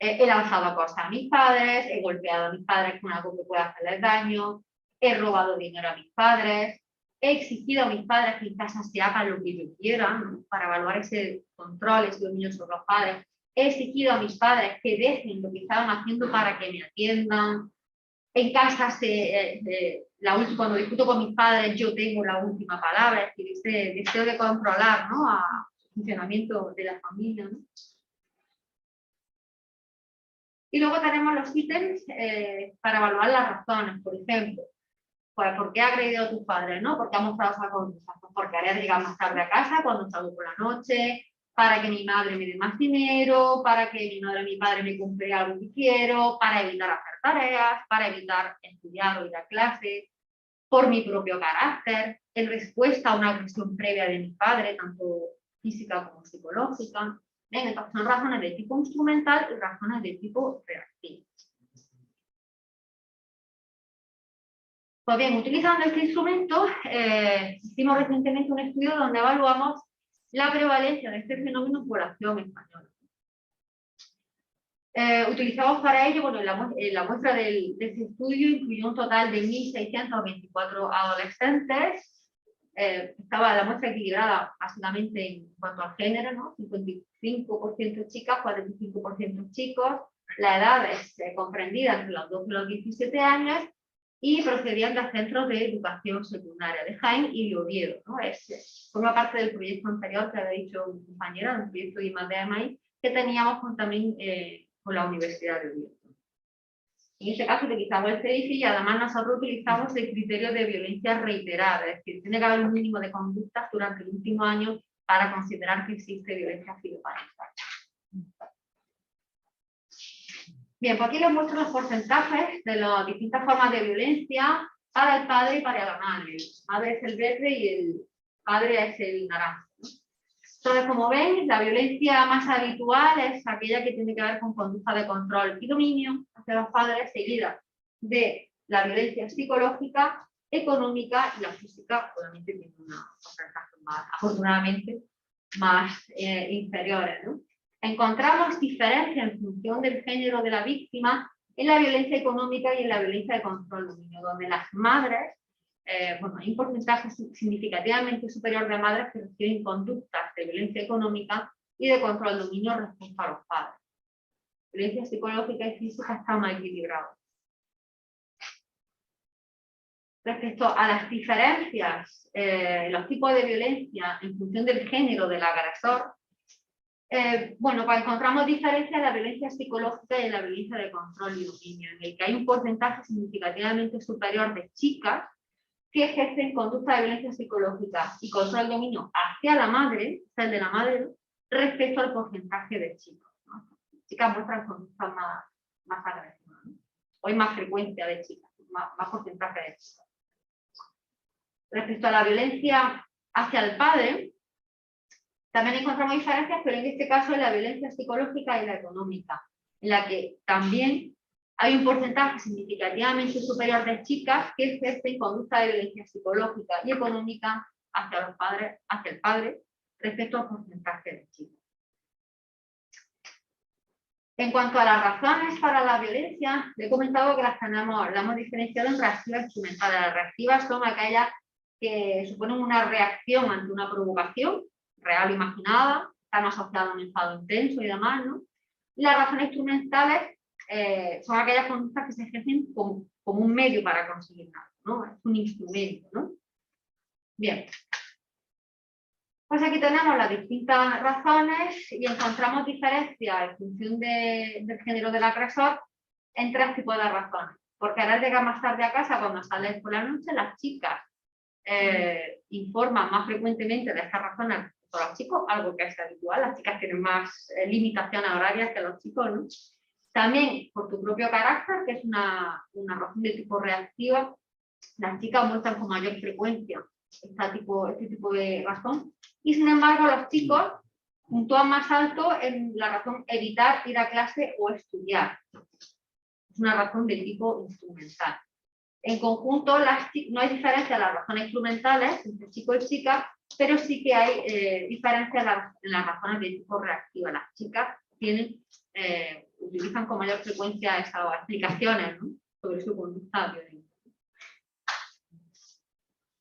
he lanzado cosas a mis padres, he golpeado a mis padres con algo que pueda hacerles daño, he robado dinero a mis padres, he exigido a mis padres que en casa se hagan lo que yo quiera, ¿no? Para evaluar ese control, ese dominio sobre los padres. He exigido a mis padres que dejen lo que estaban haciendo para que me atiendan. En casa, cuando discuto con mis padres, yo tengo la última palabra, es decir, ese deseo de controlar, ¿no? El funcionamiento de la familia, ¿no? Y luego tenemos los ítems para evaluar las razones, por ejemplo. Pues, ¿por qué ha agredido a tus padres? ¿No? ¿Por qué ha mostrado esa conducta? Pues porque haré llegar más tarde a casa cuando salgo por la noche, para que mi madre me dé más dinero, para que mi madre y mi padre me compre algo que quiero, para evitar hacer tareas, para evitar estudiar o ir a clase, por mi propio carácter, en respuesta a una agresión previa de mi padre, tanto física como psicológica. Bien, entonces son razones de tipo instrumental y razones de tipo reactivo. Pues bien, utilizando este instrumento, hicimos recientemente un estudio donde evaluamos la prevalencia de este fenómeno en población española. Utilizamos para ello, bueno, la muestra de este estudio incluyó un total de 1.624 adolescentes. Estaba la muestra equilibrada básicamente en cuanto al género, ¿no? 55% chicas, 45% chicos. La edad es comprendida entre los 12 y los 17 años. Y procedían de centros de educación secundaria de Jaén y de Oviedo, ¿no? Forma parte del proyecto anterior que había dicho mi compañera, el proyecto de I+D+I, que teníamos también con la Universidad de Oviedo. En este caso utilizamos el CEDIFI y además nosotros utilizamos el criterio de violencia reiterada, es decir, tiene que haber un mínimo de conductas durante el último año para considerar que existe violencia filoparental. Bien, pues aquí les muestro los porcentajes de las distintas formas de violencia para el padre y para la madre. El madre es el verde y el padre es el naranja, ¿no? Entonces, como ven, la violencia más habitual es aquella que tiene que ver con conducta de control y dominio hacia los padres, seguida de la violencia psicológica, económica y la física, obviamente tiene unos porcentajes más, afortunadamente, más inferiores, ¿no? Encontramos diferencias en función del género de la víctima en la violencia económica y en la violencia de control dominio, donde las madres, bueno, hay un porcentaje significativamente superior de madres que reciben conductas de violencia económica y de control dominio respecto a los padres. Violencia psicológica y física está más equilibrada. Respecto a las diferencias, los tipos de violencia en función del género del agresor, bueno, pues encontramos diferencias en la violencia psicológica y en la violencia de control y dominio, en el que hay un porcentaje significativamente superior de chicas que ejercen conducta de violencia psicológica y control y dominio hacia la madre, o sea, el de la madre, respecto al porcentaje de chicos, ¿no? Chicas muestran conductas más agresivas, ¿no? O hay más frecuencia de chicas, más porcentaje de chicas. Respecto a la violencia hacia el padre, también encontramos diferencias, pero en este caso en la violencia psicológica y la económica, en la que también hay un porcentaje significativamente superior de chicas que ejercen conducta de violencia psicológica y económica hacia el padre respecto al porcentaje de chicos. En cuanto a las razones para la violencia, le he comentado que las hemos diferenciado en reactivas e instrumentales. Las reactivas son aquellas que suponen una reacción ante una provocación real o imaginada, están asociadas a un enfado intenso y demás, ¿no? Y las razones instrumentales son aquellas conductas que se ejercen como un medio para conseguir nada, ¿no? Es un instrumento, ¿no? Bien. Pues aquí tenemos las distintas razones y encontramos diferencias en función del género del agresor en tres tipos de razones. Porque ahora llega más tarde a casa cuando salen por la noche, las chicas informan más frecuentemente de estas razones por los chicos, algo que es habitual, las chicas tienen más limitaciones horarias que los chicos, ¿no? También por tu propio carácter, que es una razón de tipo reactiva, las chicas muestran con mayor frecuencia este tipo de razón, y sin embargo los chicos puntúan más alto en la razón evitar ir a clase o estudiar. Es una razón de tipo instrumental. En conjunto, no hay diferencia en las razones instrumentales entre chico y chica, pero sí que hay diferencias en las razones de tipo reactivo. Las chicas utilizan con mayor frecuencia esas explicaciones, ¿no?, sobre su conducta violenta.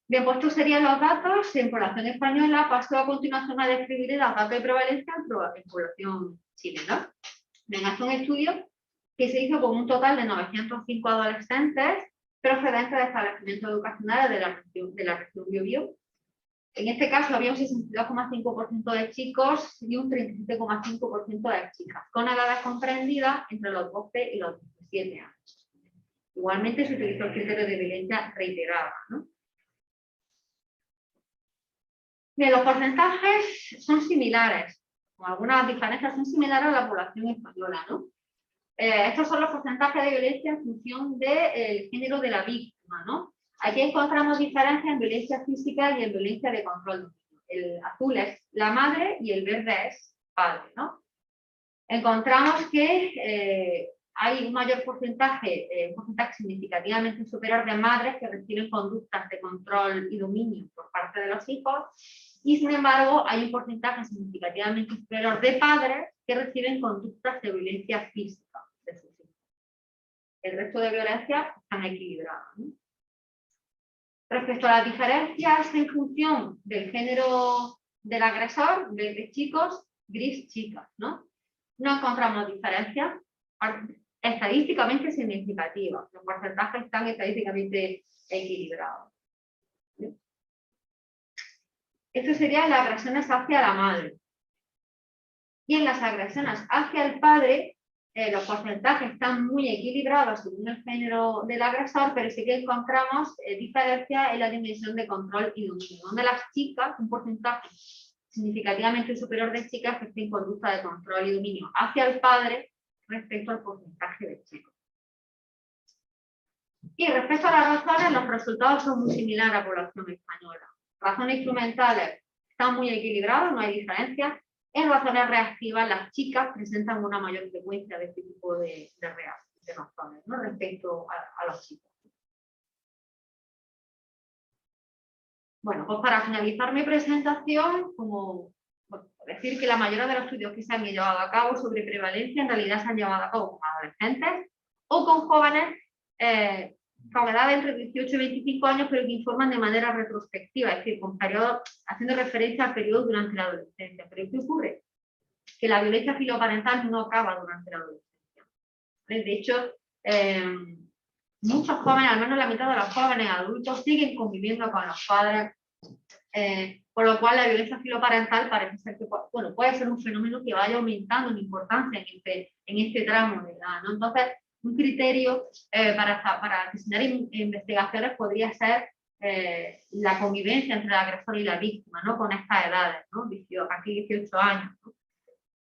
Bien, pues estos serían los datos. En población española paso a continuación a describir los datos de prevalencia en población chilena. Bien, este es un estudio que se hizo con un total de 905 adolescentes procedentes de establecimientos educacionales de la región Biobío. En este caso había un 62,5% de chicos y un 37,5% de chicas, con edades comprendidas entre los 12 y los 17 años. Igualmente se utilizó el criterio de violencia reiterada, ¿no? Bien, los porcentajes son similares, con algunas diferencias, son similares a la población española, ¿no? Estos son los porcentajes de violencia en función del género de la víctima, ¿no? Aquí encontramos diferencias en violencia física y en violencia de control. El azul es la madre y el verde es padre, ¿no? Encontramos que hay un mayor porcentaje, un porcentaje significativamente superior de madres que reciben conductas de control y dominio por parte de los hijos, y sin embargo hay un porcentaje significativamente superior de padres que reciben conductas de violencia física de sus hijos. El resto de violencias están equilibradas, ¿no? Respecto a las diferencias en función del género del agresor, verde chicos, gris chicas, ¿no? No encontramos diferencias estadísticamente significativas. Los porcentajes están estadísticamente equilibrados. Esto serían las agresiones hacia la madre. Y en las agresiones hacia el padre, los porcentajes están muy equilibrados según el género del agresor, pero sí que encontramos diferencias en la dimensión de control y dominio, donde las chicas, un porcentaje significativamente superior de chicas que tienen conducta de control y dominio hacia el padre respecto al porcentaje de chicos. Y respecto a las razones, los resultados son muy similares a la población española. Razones instrumentales están muy equilibradas, no hay diferencias. En razones reactivas, las chicas presentan una mayor frecuencia de este tipo de razones, ¿no?, respecto a los chicos. Bueno, pues para finalizar mi presentación, decir que la mayoría de los estudios que se han llevado a cabo sobre prevalencia en realidad se han llevado a cabo con adolescentes o con jóvenes con edad entre 18 y 25 años, pero que informan de manera retrospectiva, es decir, con periodos, haciendo referencia al periodo durante la adolescencia. ¿Pero qué ocurre? Que la violencia filoparental no acaba durante la adolescencia. De hecho, muchos jóvenes, al menos la mitad de los jóvenes adultos, siguen conviviendo con los padres, por lo cual la violencia filoparental parece ser que puede ser un fenómeno que vaya aumentando en importancia en este tramo de edad, ¿no? Entonces, un criterio para diseñar investigaciones podría ser la convivencia entre el agresor y la víctima, ¿no?, con estas edades, ¿no?, aquí 18 años, ¿no?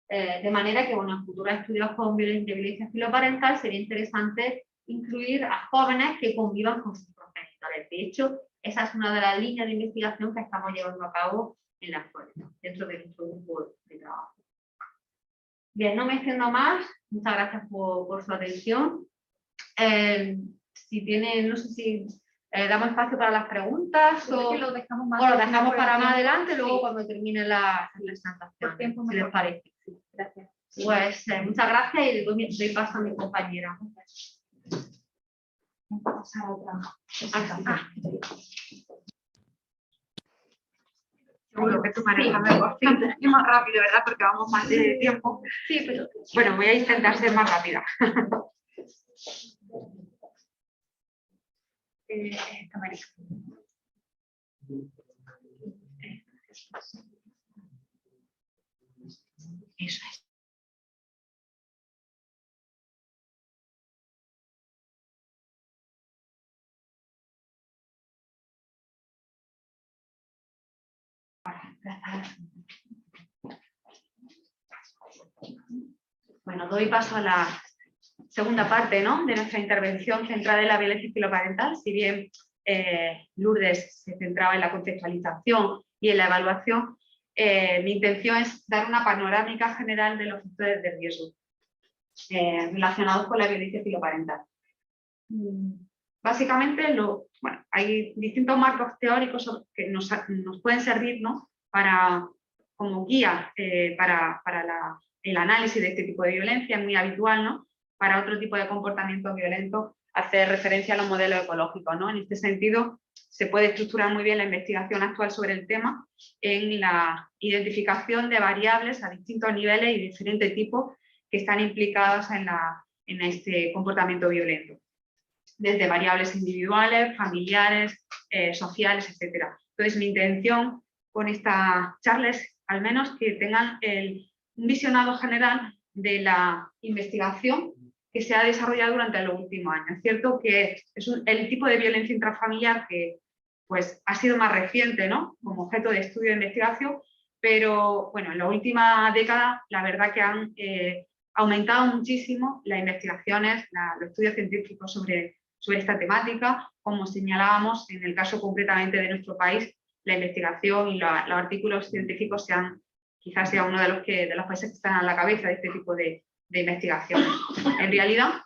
De manera que, bueno, en futuros estudios de violencia filoparental sería interesante incluir a jóvenes que convivan con sus progenitores. De hecho, esa es una de las líneas de investigación que estamos llevando a cabo en la escuela, dentro de nuestro grupo de trabajo. Bien, no me extiendo más. Muchas gracias por su atención. Si tienen, no sé si damos espacio para las preguntas o lo dejamos para más adelante, luego cuando termine la presentación, si les parece. Gracias. Pues muchas gracias y doy paso a mi compañera. Seguro que tú manejas mejor. Sí, más rápido, ¿verdad? Porque vamos más de tiempo. Sí, pero... Bueno, voy a intentar ser más rápida. Eso es. Bueno, doy paso a la segunda parte, ¿no?, de nuestra intervención centrada en la violencia filoparental. Si bien Lourdes se centraba en la contextualización y en la evaluación, mi intención es dar una panorámica general de los factores de riesgo relacionados con la violencia filoparental. Básicamente, hay distintos marcos teóricos que nos pueden servir, ¿no?, como guía para el análisis de este tipo de violencia. Es muy habitual, ¿no?, para otro tipo de comportamientos violentos hacer referencia a los modelos ecológicos, ¿no? En este sentido, se puede estructurar muy bien la investigación actual sobre el tema en la identificación de variables a distintos niveles y diferentes tipos que están implicadas en este comportamiento violento, desde variables individuales, familiares, sociales, etc. Entonces, mi intención con esta charla es al menos que tengan un visionado general de la investigación que se ha desarrollado durante los últimos años. Es cierto que es el tipo de violencia intrafamiliar que pues, ha sido más reciente, ¿no?, como objeto de estudio e investigación, pero bueno, en la última década la verdad que han aumentado muchísimo las investigaciones, los estudios científicos sobre esta temática. Como señalábamos, en el caso concretamente de nuestro país, la investigación y los artículos científicos quizás sea uno de los países que están a la cabeza de este tipo de investigaciones. En realidad,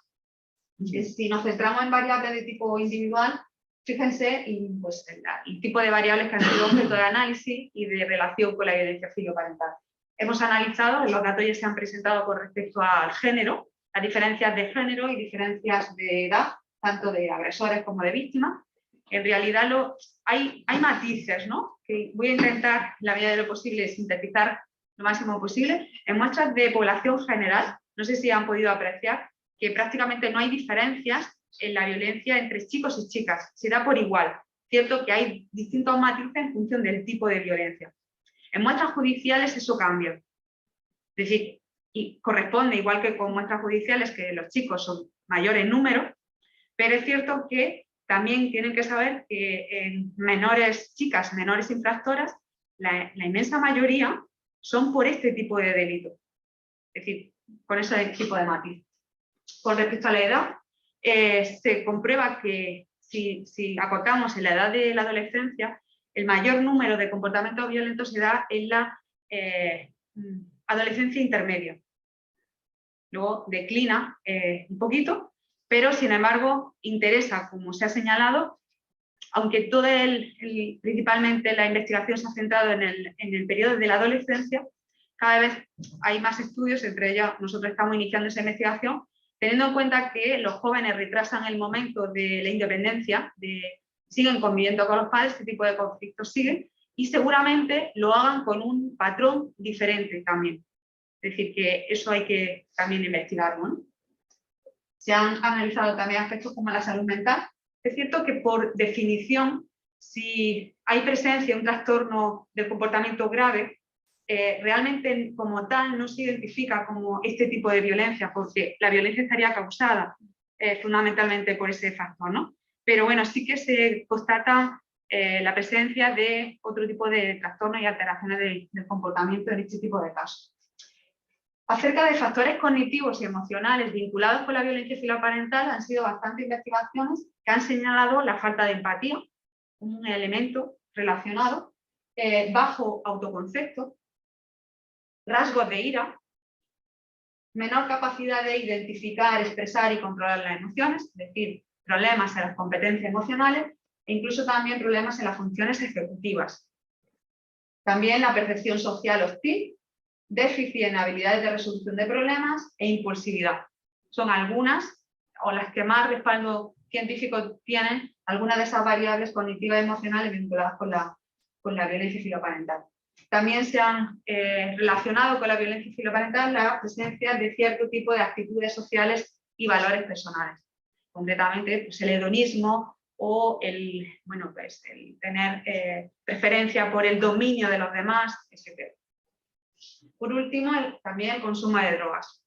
si nos centramos en variables de tipo individual, fíjense pues, el tipo de variables que han sido objeto de análisis y de relación con la violencia filoparental. Hemos analizado, los datos ya se han presentado con respecto al género, las diferencias de género y diferencias de edad, tanto de agresores como de víctimas. En realidad hay matices, ¿no?, que voy a intentar, en la medida de lo posible, sintetizar lo máximo posible. En muestras de población general, no sé si han podido apreciar que prácticamente no hay diferencias en la violencia entre chicos y chicas, se da por igual. Cierto que hay distintos matices en función del tipo de violencia. En muestras judiciales eso cambia. Es decir, y corresponde, igual que con muestras judiciales, que los chicos son mayores en número, pero es cierto que también tienen que saber que en chicas menores infractoras, la inmensa mayoría son por este tipo de delito. Es decir, con ese tipo de matiz. Con respecto a la edad, se comprueba que si acotamos en la edad de la adolescencia, el mayor número de comportamientos violentos se da en la adolescencia intermedia. Luego declina un poquito, pero sin embargo interesa, como se ha señalado, aunque principalmente la investigación se ha centrado en el periodo de la adolescencia, cada vez hay más estudios, entre ellos nosotros estamos iniciando esa investigación, teniendo en cuenta que los jóvenes retrasan el momento de la independencia, siguen conviviendo con los padres, este tipo de conflictos siguen, y seguramente lo hagan con un patrón diferente también. Es decir, que eso hay que también investigarlo, ¿no? Se han analizado también aspectos como la salud mental. Es cierto que por definición, si hay presencia de un trastorno del comportamiento grave, realmente como tal no se identifica como este tipo de violencia, porque la violencia estaría causada fundamentalmente por ese factor, ¿no? Pero bueno, sí que se constata la presencia de otro tipo de trastornos y alteraciones del comportamiento en este tipo de casos. Acerca de factores cognitivos y emocionales vinculados con la violencia filoparental, han sido bastantes investigaciones que han señalado la falta de empatía, un elemento relacionado, bajo autoconcepto, rasgos de ira, menor capacidad de identificar, expresar y controlar las emociones, es decir, problemas en las competencias emocionales e incluso también problemas en las funciones ejecutivas. También la percepción social hostil, déficit en habilidades de resolución de problemas e impulsividad. Son algunas, o las que más respaldo científico tienen, algunas de esas variables cognitivas y emocionales vinculadas con la violencia filoparental. También se han relacionado con la violencia filoparental la presencia de cierto tipo de actitudes sociales y valores personales. Concretamente, pues el hedonismo o el tener preferencia por el dominio de los demás, etc. Por último, también el consumo de drogas.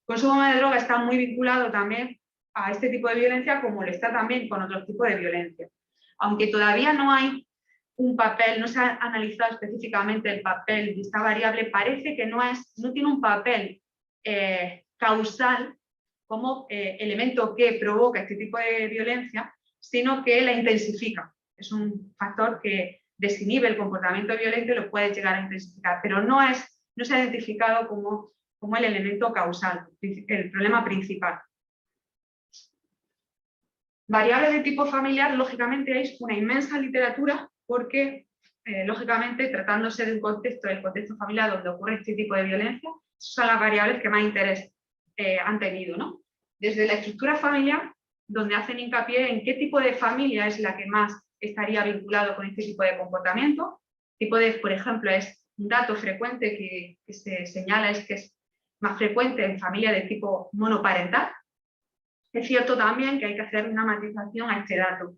El consumo de drogas está muy vinculado también a este tipo de violencia, como lo está también con otros tipos de violencia. Aunque todavía no hay un papel, no se ha analizado específicamente el papel de esta variable, parece que no tiene un papel causal como elemento que provoca este tipo de violencia, sino que la intensifica. Es un factor que desinhibe el comportamiento violento y lo puede llegar a intensificar, pero no se ha identificado como el elemento causal, el problema principal. Variables de tipo familiar, lógicamente, hay una inmensa literatura porque, lógicamente, tratándose de un contexto, el contexto familiar donde ocurre este tipo de violencia, son las variables que más interés han tenido, ¿no? Desde la estructura familiar, donde hacen hincapié en qué tipo de familia es la que más estaría vinculado con este tipo de comportamiento. Por ejemplo, es un dato frecuente que se señala es que es más frecuente en familias de tipo monoparental. Es cierto también que hay que hacer una matización a este dato.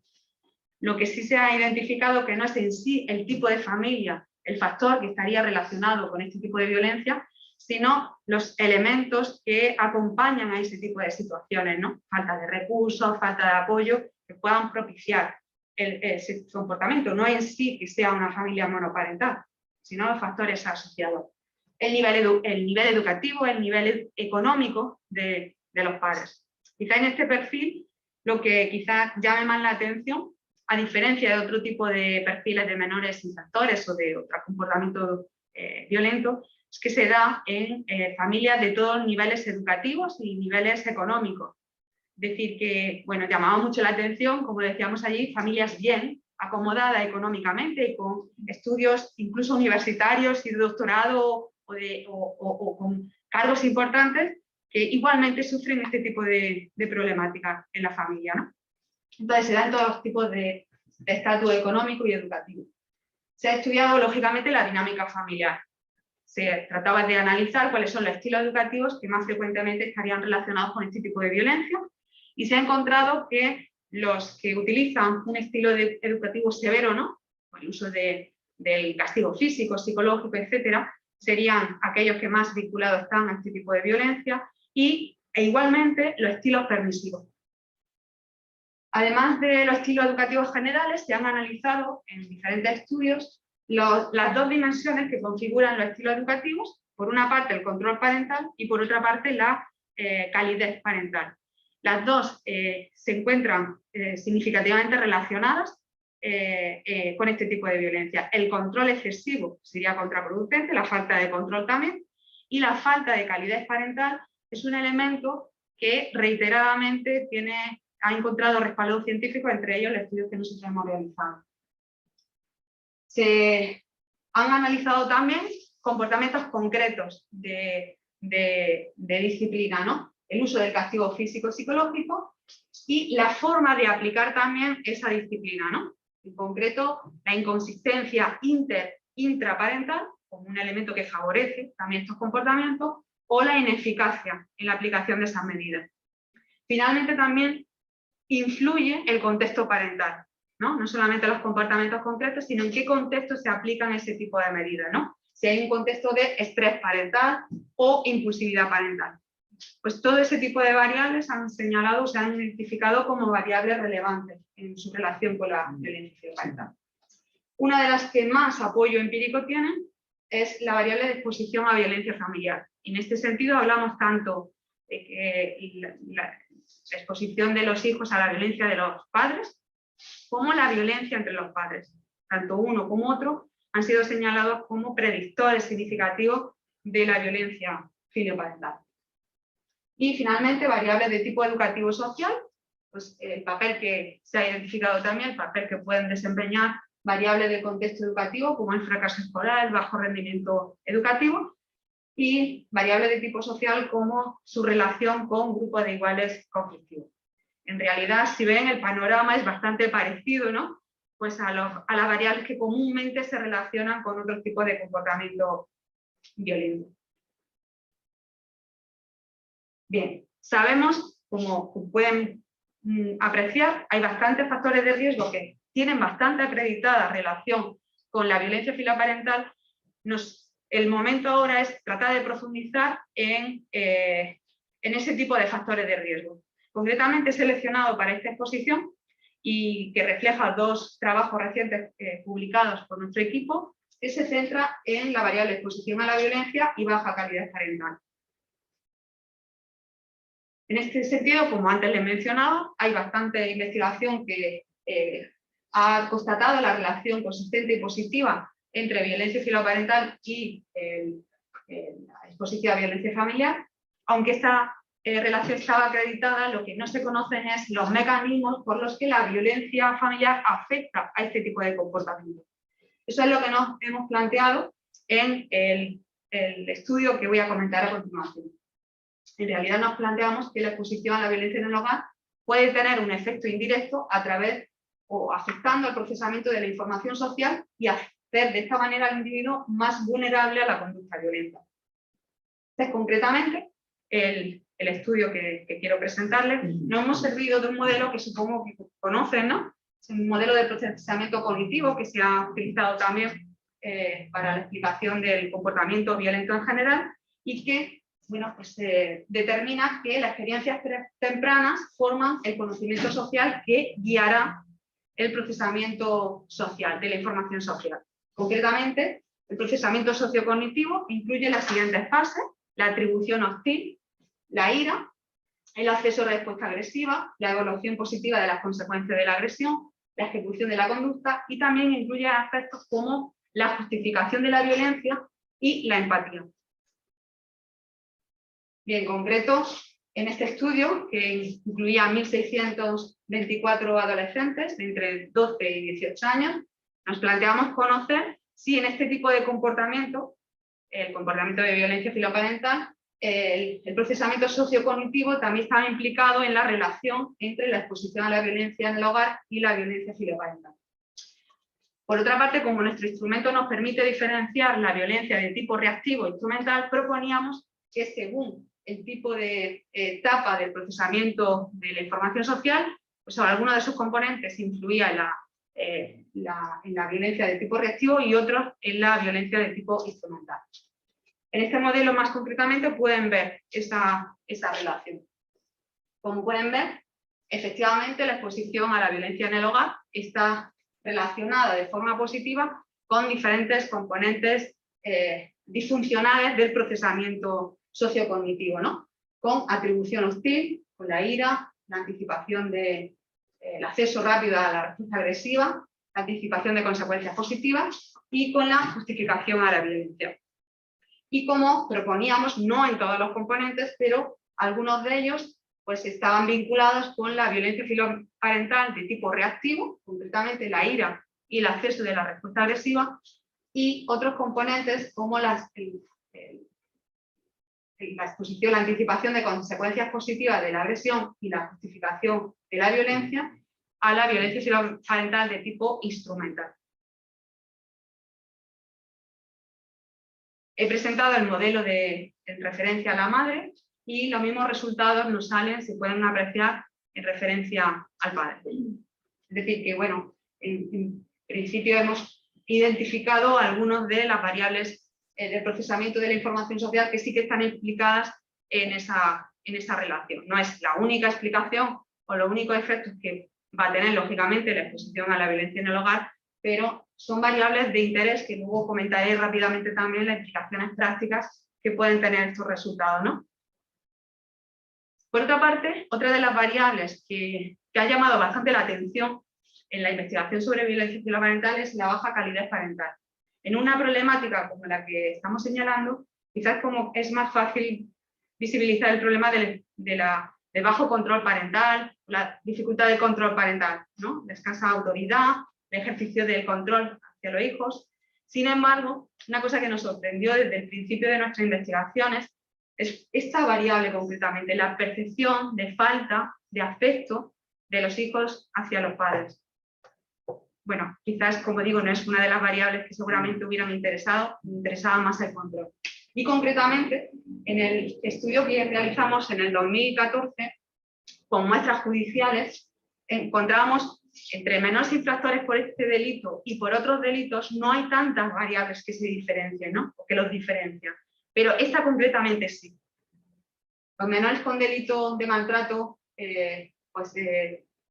Lo que sí se ha identificado que no es en sí el tipo de familia el factor que estaría relacionado con este tipo de violencia, sino los elementos que acompañan a ese tipo de situaciones, ¿no? Falta de recursos, falta de apoyo, que puedan propiciar ese comportamiento. No en sí que sea una familia monoparental, sino los factores asociados. El nivel educativo, el nivel económico de los padres. Quizá en este perfil lo que quizás llame más la atención, a diferencia de otro tipo de perfiles de menores infractores o de otro comportamiento violento, es que se da en familias de todos niveles educativos y niveles económicos. Es decir, que bueno, llamaba mucho la atención, como decíamos allí, familias bien acomodadas económicamente y con estudios incluso universitarios y de doctorado o con cargos importantes que igualmente sufren este tipo de problemática en la familia, ¿no? Entonces se dan todos los tipos de estatus económico y educativo. Se ha estudiado lógicamente la dinámica familiar. Se trataba de analizar cuáles son los estilos educativos que más frecuentemente estarían relacionados con este tipo de violencia y se ha encontrado que los que utilizan un estilo educativo severo, ¿no? Con el uso del castigo físico, psicológico, etcétera, serían aquellos que más vinculados están a este tipo de violencia e igualmente los estilos permisivos. Además de los estilos educativos generales, se han analizado en diferentes estudios las dos dimensiones que configuran los estilos educativos, por una parte el control parental y por otra parte la calidez parental. Las dos se encuentran significativamente relacionadas con este tipo de violencia. El control excesivo sería contraproducente, la falta de control también, y la falta de calidez parental es un elemento que reiteradamente ha encontrado respaldo científico, entre ellos los estudios que nosotros hemos realizado. Se han analizado también comportamientos concretos de disciplina, ¿no? El uso del castigo físico-psicológico y la forma de aplicar también esa disciplina, ¿no? En concreto, la inconsistencia intraparental, como un elemento que favorece también estos comportamientos, o la ineficacia en la aplicación de esas medidas. Finalmente, también influye el contexto parental, ¿no? No solamente los comportamientos concretos, sino en qué contexto se aplican ese tipo de medidas, ¿no? Si hay un contexto de estrés parental o impulsividad parental. Pues todo ese tipo de variables se han identificado como variables relevantes en su relación con la violencia parental. Una de las que más apoyo empírico tienen es la variable de exposición a violencia familiar. En este sentido hablamos tanto de que la exposición de los hijos a la violencia de los padres, como la violencia entre los padres. Tanto uno como otro han sido señalados como predictores significativos de la violencia filioparental. Y finalmente, variables de tipo educativo social, pues el papel que se ha identificado también, el papel que pueden desempeñar variables de contexto educativo, como el fracaso escolar, el bajo rendimiento educativo, y variables de tipo social como su relación con grupos de iguales conflictivos. En realidad, si ven, el panorama es bastante parecido, ¿no? Pues a las variables que comúnmente se relacionan con otros tipos de comportamiento violento. Bien, sabemos, como pueden apreciar, hay bastantes factores de riesgo que tienen bastante acreditada relación con la violencia filoparental. El momento ahora es tratar de profundizar en ese tipo de factores de riesgo. Concretamente he seleccionado para esta exposición y que refleja dos trabajos recientes publicados por nuestro equipo, que se centra en la variable exposición a la violencia y baja calidad parental. En este sentido, como antes les he mencionado, hay bastante investigación que ha constatado la relación consistente y positiva entre violencia filoparental y la exposición a violencia familiar, aunque esta relación estaba acreditada, lo que no se conocen es los mecanismos por los que la violencia familiar afecta a este tipo de comportamiento. Eso es lo que nos hemos planteado en el estudio que voy a comentar a continuación. En realidad nos planteamos que la exposición a la violencia en el hogar puede tener un efecto indirecto a través o afectando al procesamiento de la información social y hacer de esta manera al individuo más vulnerable a la conducta violenta. Entonces, concretamente, el estudio que quiero presentarles, nos hemos servido de un modelo que supongo que conocen, ¿no? Es un modelo de procesamiento cognitivo que se ha utilizado también para la explicación del comportamiento violento en general y que, bueno, pues, determina que las experiencias tempranas forman el conocimiento social que guiará el procesamiento social, de la información social. Concretamente, el procesamiento sociocognitivo incluye las siguientes fases: la atribución hostil, la ira, el acceso a la respuesta agresiva, la evaluación positiva de las consecuencias de la agresión, la ejecución de la conducta y también incluye aspectos como la justificación de la violencia y la empatía. Bien, en concreto, en este estudio, que incluía 1.624 adolescentes de entre 12 y 18 años, nos planteamos conocer si en este tipo de comportamiento, el comportamiento de violencia filoparental, el procesamiento sociocognitivo también estaba implicado en la relación entre la exposición a la violencia en el hogar y la violencia filoparental. Por otra parte, como nuestro instrumento nos permite diferenciar la violencia de tipo reactivo e instrumental, proponíamos que según el tipo de etapa del procesamiento de la información social, pues alguno de sus componentes influía en la violencia de tipo reactivo y otros en la violencia de tipo instrumental. En este modelo más concretamente pueden ver esa relación. Como pueden ver, efectivamente la exposición a la violencia en el hogar está relacionada de forma positiva con diferentes componentes disfuncionales del procesamiento sociocognitivo, ¿no? Con atribución hostil, con la ira, la anticipación del acceso rápido a la respuesta agresiva, la anticipación de consecuencias positivas y con la justificación a la violencia. Y como proponíamos, no en todos los componentes, pero algunos de ellos pues estaban vinculados con la violencia filoparental de tipo reactivo, concretamente la ira y el acceso de la respuesta agresiva, y otros componentes como la exposición, la anticipación de consecuencias positivas de la agresión y la justificación de la violencia a la violencia filoparental de tipo instrumental. He presentado el modelo en referencia a la madre y los mismos resultados nos salen, se pueden apreciar en referencia al padre. Es decir, que bueno, en principio hemos identificado algunas de las variables del procesamiento de la información social que sí que están implicadas en esa relación. No es la única explicación o los únicos efectos que va a tener, lógicamente, la exposición a la violencia en el hogar, pero son variables de interés que luego comentaré rápidamente también las implicaciones prácticas que pueden tener estos resultados, ¿no? Por otra parte, otra de las variables que ha llamado bastante la atención en la investigación sobre violencia filoparental es la baja calidez parental. En una problemática como la que estamos señalando, quizás como es más fácil visibilizar el problema del bajo control parental, la dificultad de control parental, ¿no? La escasa autoridad, el ejercicio del control hacia los hijos. Sin embargo, una cosa que nos sorprendió desde el principio de nuestras investigaciones es esta variable concretamente, la percepción de falta de afecto de los hijos hacia los padres. Bueno, quizás, como digo, no es una de las variables que seguramente hubieran interesado, me interesaba más el control. Y concretamente, en el estudio que realizamos en el 2014, con muestras judiciales, encontramos entre menores infractores por este delito y por otros delitos, no hay tantas variables que se diferencien, ¿no? O que los diferencian. Pero esta concretamente sí. Los menores con delito de maltrato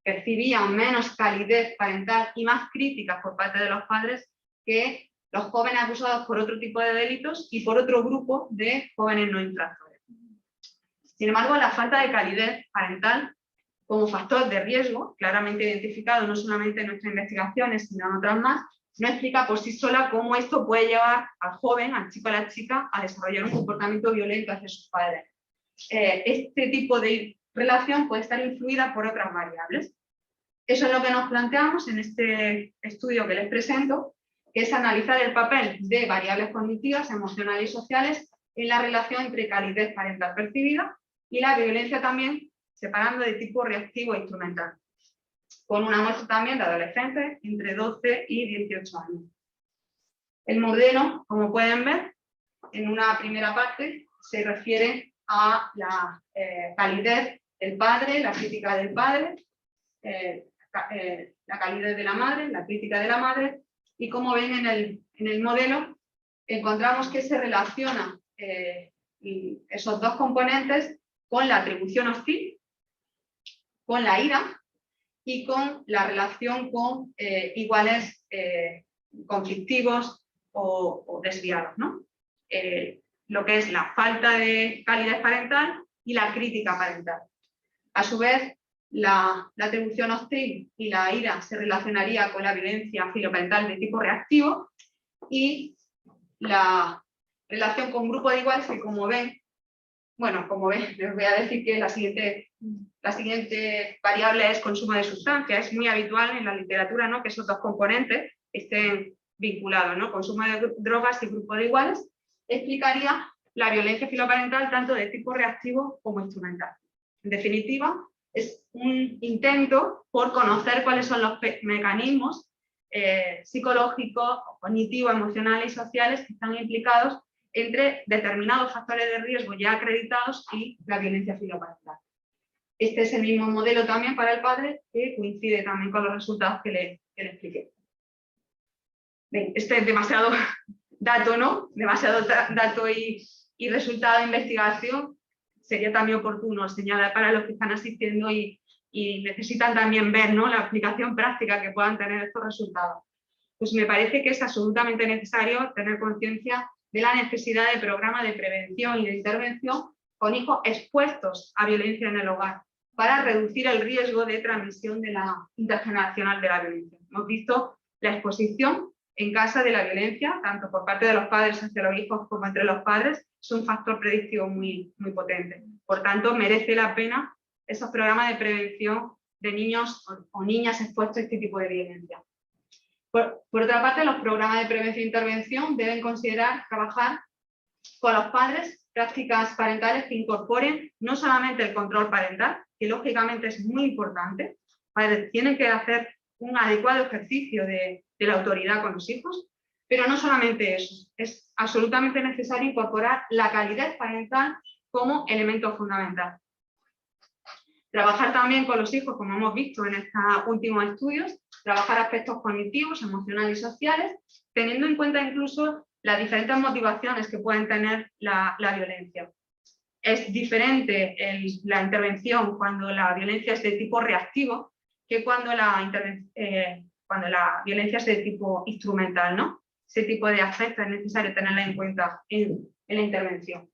percibían menos calidez parental y más críticas por parte de los padres que los jóvenes acusados por otro tipo de delitos y por otro grupo de jóvenes no infractores. Sin embargo, la falta de calidez parental como factor de riesgo, claramente identificado no solamente en nuestras investigaciones, sino en otras más, no explica por sí sola cómo esto puede llevar al joven, al chico, a la chica, a desarrollar un comportamiento violento hacia sus padres. este tipo de relación puede estar influida por otras variables. Eso es lo que nos planteamos en este estudio que les presento, que es analizar el papel de variables cognitivas, emocionales y sociales en la relación entre calidez parental percibida y la violencia también, separando de tipo reactivo e instrumental, con una muestra también de adolescentes entre 12 y 18 años. El modelo, como pueden ver, en una primera parte se refiere a la calidez del padre, la crítica del padre, la calidez de la madre, la crítica de la madre, y como ven en el modelo, encontramos que se relacionan esos dos componentes con la atribución hostil, con la ira y con la relación con iguales conflictivos o desviados, ¿no? Lo que es la falta de calidez parental y la crítica parental. A su vez, la atribución hostil y la ira se relacionaría con la violencia filoparental de tipo reactivo, y la relación con grupo de iguales, que como ven, les voy a decir que la siguiente variable es consumo de sustancias. Es muy habitual en la literatura, ¿no?, que esos dos componentes estén vinculados, ¿no? Consumo de drogas y grupo de iguales explicaría la violencia filoparental tanto de tipo reactivo como instrumental. En definitiva, es un intento por conocer cuáles son los mecanismos psicológicos, cognitivos, emocionales y sociales que están implicados entre determinados factores de riesgo ya acreditados y la violencia filoparental. Este es el mismo modelo también para el padre, que coincide también con los resultados que le expliqué. Bien, este es demasiado dato, ¿no? Demasiado dato y resultado de investigación. Sería también oportuno señalar para los que están asistiendo y necesitan también ver, ¿no?, la aplicación práctica que puedan tener estos resultados. Pues me parece que es absolutamente necesario tener conciencia de la necesidad de programas de prevención y de intervención con hijos expuestos a violencia en el hogar, para reducir el riesgo de transmisión de la intergeneracional de la violencia. Hemos visto la exposición en casa de la violencia, tanto por parte de los padres hacia los hijos como entre los padres, es un factor predictivo muy, muy potente. Por tanto, merece la pena esos programas de prevención de niños o niñas expuestos a este tipo de violencia. Por otra parte, los programas de prevención e intervención deben considerar trabajar con los padres prácticas parentales que incorporen no solamente el control parental, que lógicamente es muy importante, padres tienen que hacer un adecuado ejercicio de la autoridad con los hijos, pero no solamente eso, es absolutamente necesario incorporar la calidez parental como elemento fundamental. Trabajar también con los hijos, como hemos visto en estos últimos estudios, trabajar aspectos cognitivos, emocionales y sociales, teniendo en cuenta incluso las diferentes motivaciones que pueden tener la violencia. Es diferente la intervención cuando la violencia es de tipo reactivo que cuando la violencia es de tipo instrumental, ¿no? Ese tipo de aspectos es necesario tenerla en cuenta en la intervención.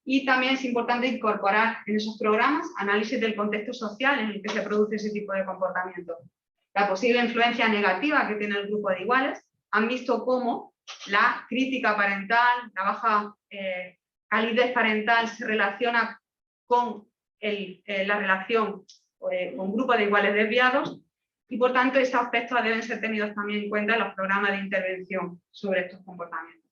Y también es importante incorporar en esos programas análisis del contexto social en el que se produce ese tipo de comportamiento. La posible influencia negativa que tiene el grupo de iguales. Han visto cómo la crítica parental, la baja calidez parental se relaciona con la relación con grupos de iguales desviados, y por tanto estos aspectos deben ser tenidos también en cuenta en los programas de intervención sobre estos comportamientos.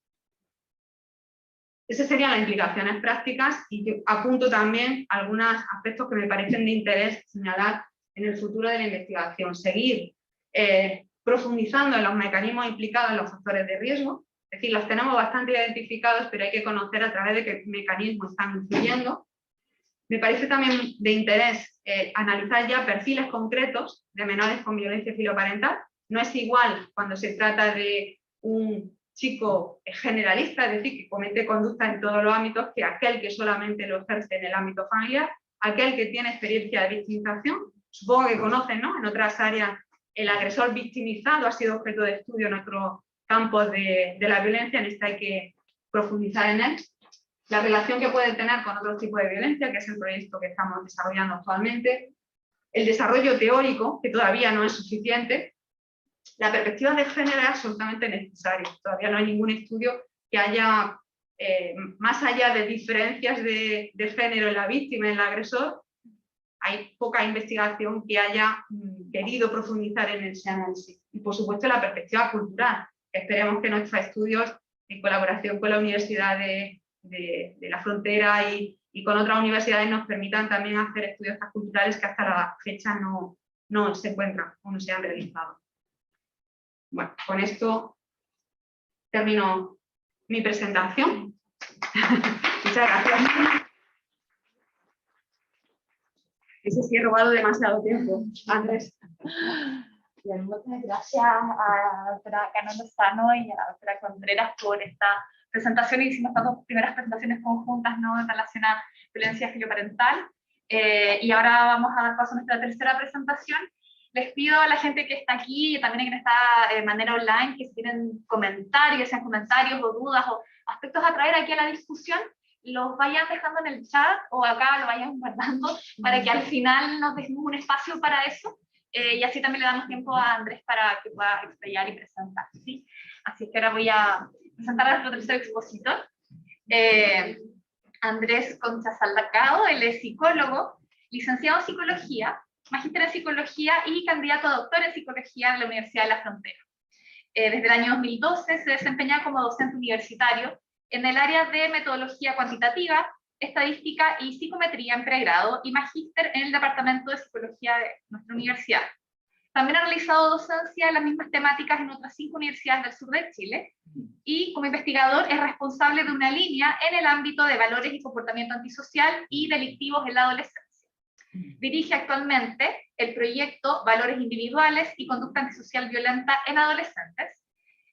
Esas serían las implicaciones prácticas, y yo apunto también algunos aspectos que me parecen de interés señalar en el futuro de la investigación. Seguir profundizando en los mecanismos implicados en los factores de riesgo, es decir, los tenemos bastante identificados, pero hay que conocer a través de qué mecanismos están influyendo. Me parece también de interés analizar ya perfiles concretos de menores con violencia filoparental. No es igual cuando se trata de un chico generalista, es decir, que comete conducta en todos los ámbitos, que aquel que solamente lo ejerce en el ámbito familiar, aquel que tiene experiencia de victimización. Supongo que conocen, ¿no?, en otras áreas el agresor victimizado ha sido objeto de estudio en otros campos de la violencia, en esta hay que profundizar en él. La relación que puede tener con otros tipos de violencia, que es el proyecto que estamos desarrollando actualmente, el desarrollo teórico, que todavía no es suficiente. La perspectiva de género es absolutamente necesaria. Todavía no hay ningún estudio que haya más allá de diferencias de género en la víctima y en el agresor, hay poca investigación que haya querido profundizar en ese análisis. Y por supuesto la perspectiva cultural. Esperemos que nuestros estudios, en colaboración con la Universidad de la Frontera y con otras universidades, nos permitan también hacer estudios culturales que hasta la fecha no se encuentran o no se han realizado. Bueno, con esto termino mi presentación. Muchas gracias. No sé si he robado demasiado tiempo. Andrés. Bien, muchas gracias a la doctora Cano Lozano y a la doctora Contreras por esta presentación. Hicimos estas dos primeras presentaciones conjuntas, ¿no?, en relación a violencia filioparental. Y ahora vamos a dar paso a nuestra tercera presentación. Les pido a la gente que está aquí y también a quien está de manera online que si tienen comentarios, sean comentarios o dudas o aspectos a traer aquí a la discusión, los vayan dejando en el chat o acá lo vayan guardando para que al final nos demos un espacio para eso. Y así también le damos tiempo a Andrés para que pueda explayar y presentar, ¿sí? Así que ahora voy a presentar a nuestro tercer expositor, Andrés Concha Saldacao. Él es psicólogo, licenciado en psicología, magíster en psicología y candidato a doctor en psicología de la Universidad de la Frontera. Desde el año 2012 se desempeña como docente universitario en el área de metodología cuantitativa, estadística y psicometría en pregrado y magíster en el departamento de psicología de nuestra universidad. También ha realizado docencia en las mismas temáticas en otras 5 universidades del sur de Chile y como investigador es responsable de una línea en el ámbito de valores y comportamiento antisocial y delictivos en la adolescencia. Dirige actualmente el proyecto Valores Individuales y Conducta Antisocial Violenta en Adolescentes.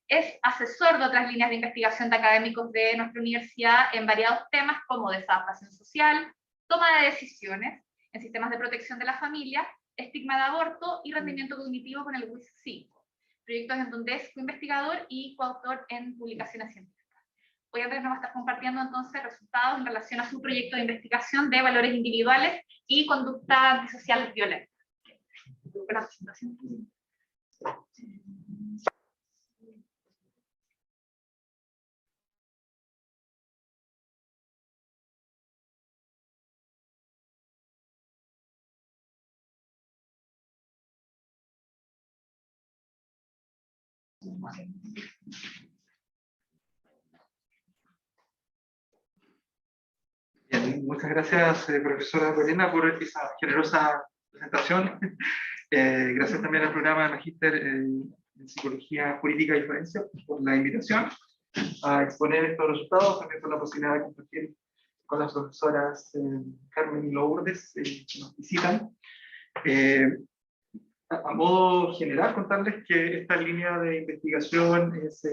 Es asesor de otras líneas de investigación de académicos de nuestra universidad en variados temas como desadaptación social, toma de decisiones en sistemas de protección de la familia, estigma de aborto y rendimiento cognitivo con el WIS-5, proyectos en donde es coinvestigador y coautor en publicaciones científicas. Hoy Andrés nos va a estar compartiendo entonces resultados en relación a su proyecto de investigación de valores individuales y conducta antisocial violenta. Buena presentación. Bien, muchas gracias, profesora Lorena, por esa generosa presentación. Gracias también al programa de Magíster en Psicología Jurídica y Forense por la invitación a exponer estos resultados, también por la posibilidad de compartir con las profesoras Carmen y Lourdes que nos visitan. A modo general, contarles que esta línea de investigación es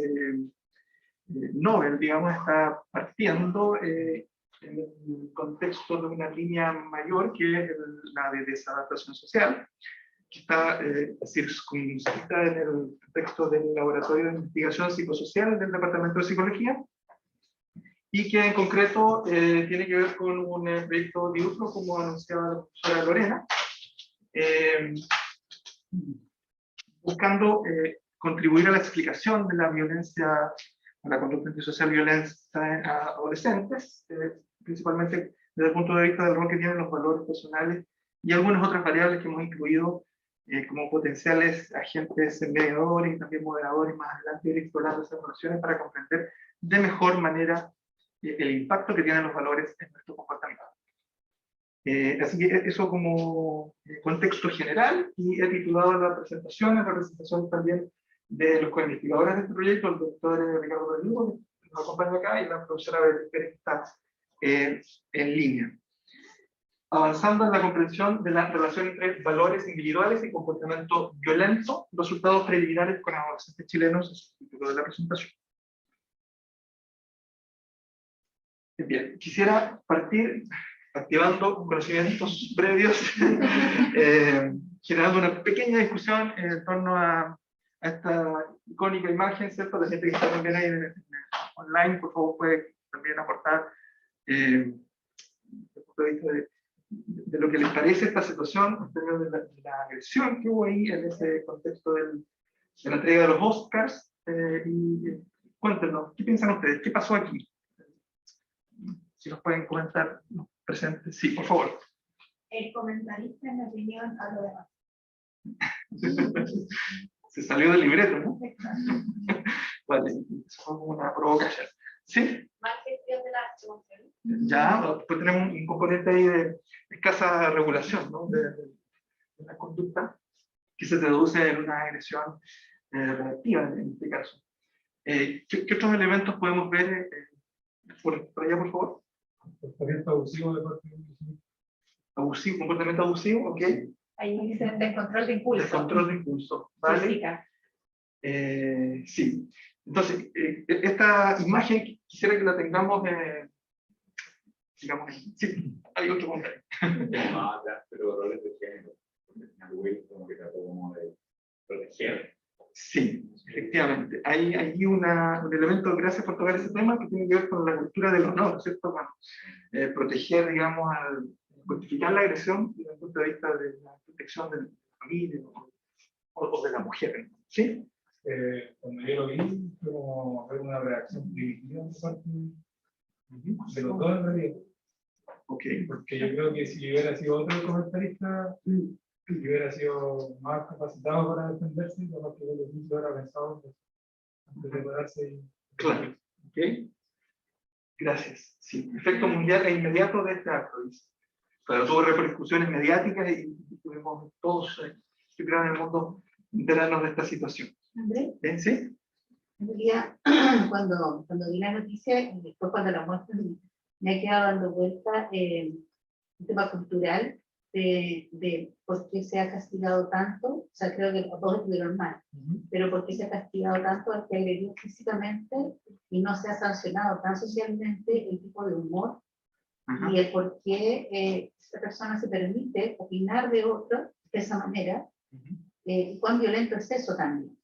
novel, digamos, está partiendo en el contexto de una línea mayor que es la de desadaptación social, que está circunscrita en el contexto del Laboratorio de Investigación Psicosocial del Departamento de Psicología, y que en concreto tiene que ver con un proyecto diurno, como anunciaba la profesora Lorena, buscando contribuir a la explicación de la violencia, a la conducta antisocial violenta en adolescentes, principalmente desde el punto de vista del rol que tienen los valores personales y algunas otras variables que hemos incluido como potenciales agentes mediadores y también moderadores más adelante, ir explorando esas relaciones para comprender de mejor manera el impacto que tienen los valores en nuestro comportamiento. Así que eso como contexto general, y he titulado la presentación en representación también de los co-investigadores de este proyecto, el doctor Ricardo Rodrigo, que nos acompaña acá, y la profesora Beatriz Pérez, que está en línea. Avanzando en la comprensión de la relación entre valores individuales y comportamiento violento, resultados preliminares con adolescentes chilenos, es el título de la presentación. Bien, quisiera partir activando conocimientos previos, generando una pequeña discusión en torno a esta icónica imagen, ¿cierto? La gente que está también ahí online, por favor, puede también aportar desde el punto de vista de lo que les parece esta situación, en términos de la agresión que hubo ahí en ese contexto de la entrega de los Oscars, y cuéntenos, ¿qué piensan ustedes? ¿Qué pasó aquí? si nos pueden comentar los presentes. Sí, por favor. El comentarista, en mi opinión, a lo demás. Se salió del libreto, ¿no? Vale, eso fue como una provocación. ¿Sí? Mal gestión de las emociones. Ya, pues tenemos un componente ahí de escasa regulación, ¿no? De la conducta, que se traduce en una agresión reactiva en este caso. ¿Qué otros elementos podemos ver por allá, por favor? Comportamiento abusivo de parte de un Abusivo, comportamiento abusivo, ok. Ahí dice descontrol de impulso. Descontrol de impulso, ¿vale? Física. Sí. Entonces, esta imagen quisiera que la tengamos, digamos, sí, hay otro comentario. No, pero roles de género, porque al final Will como que trató como de proteger. Sí, efectivamente. Hay un elemento, gracias por tocar ese tema, que tiene que ver con la cultura del honor, ¿cierto? Bueno, proteger, digamos, justificar la agresión desde el punto de vista de la protección de la familia o de la mujer, ¿sí? Cuando yo lo vi, fue como ver una reacción primitiva de parte de los dos en realidad. Ok. Porque yo creo que si hubiera sido otro comentarista, si hubiera sido más capacitado para defenderse, capaz que lo hubiera pensado antes de pararse y... Claro. Ok. Gracias. Sí, efecto mundial e inmediato de este acto, dice. Pero tuvo repercusiones mediáticas y tuvimos todos, yo creo, en el mundo enterarnos de esta situación. Andrés, ¿Sí? en realidad, cuando vi la noticia y después cuando la muestro, me ha quedado dando vuelta un tema cultural de por qué se ha castigado tanto. O sea, creo que los dos estuvieron mal, pero por qué se ha castigado tanto al que agredió físicamente y no se ha sancionado tan socialmente el tipo de humor. Ajá. Y el por qué esa persona se permite opinar de otro de esa manera, y cuán violento es eso también.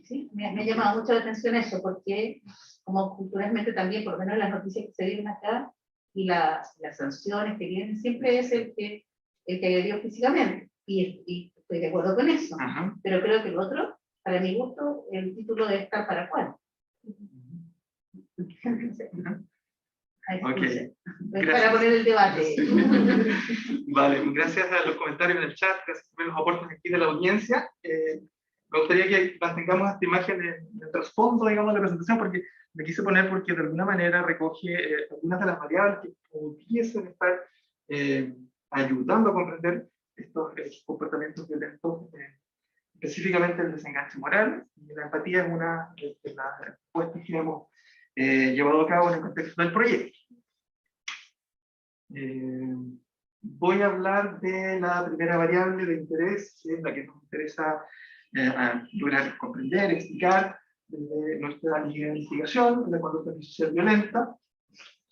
¿Sí? Me ha llamado mucho la atención eso, porque como culturalmente también, por lo menos las noticias que se vienen acá y las sanciones que vienen, siempre es el que agredió físicamente, y estoy de acuerdo con eso. Ajá. Pero creo que el otro, para mi gusto, el título debe estar para cuál. Ajá. Ahí, Ok. no sé. Gracias. Para poner el debate. Vale, gracias a los comentarios en el chat, gracias por los aportes aquí de la audiencia. Me gustaría que mantengamos esta imagen en el trasfondo, digamos, de la presentación, porque me quise poner porque de alguna manera recoge algunas de las variables que pudiesen estar ayudando a comprender estos comportamientos violentos, específicamente el desenganche moral, y la empatía es una de las respuestas que hemos llevado a cabo en el contexto del proyecto. Voy a hablar de la primera variable de interés, que es la que nos interesa lograr comprender, explicar desde nuestra investigación, la conducta antisocial violenta.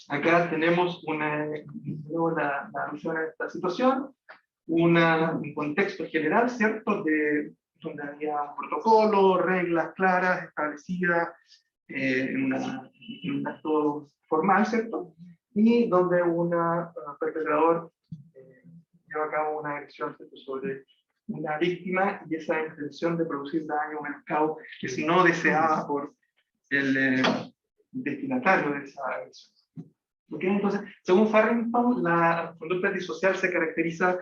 Acá tenemos la alusión a esta situación, un contexto general, ¿cierto?, donde había un protocolo, reglas claras establecidas en un acto formal, ¿cierto?, y donde un perpetrador lleva a cabo una agresión, ¿cierto?, sobre una víctima, y esa intención de producir daño o menoscabo que es no deseada por el destinatario de esa agresión. ¿Okay? Entonces, según Farrington, la conducta antisocial se caracteriza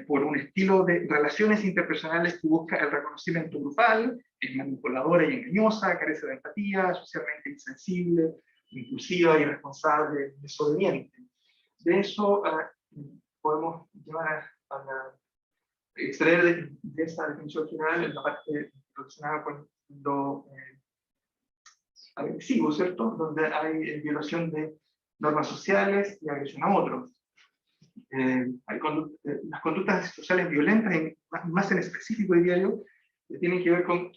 por un estilo de relaciones interpersonales que busca el reconocimiento grupal, es manipuladora y engañosa, carece de empatía, socialmente insensible, impulsiva, irresponsable, desobediente. De eso podemos llevar extraer de esa definición general en la parte relacionada con lo agresivo, ¿cierto?, donde hay violación de normas sociales y agresión a otros. Las conductas sociales violentas, más en específico diría yo, tienen que ver con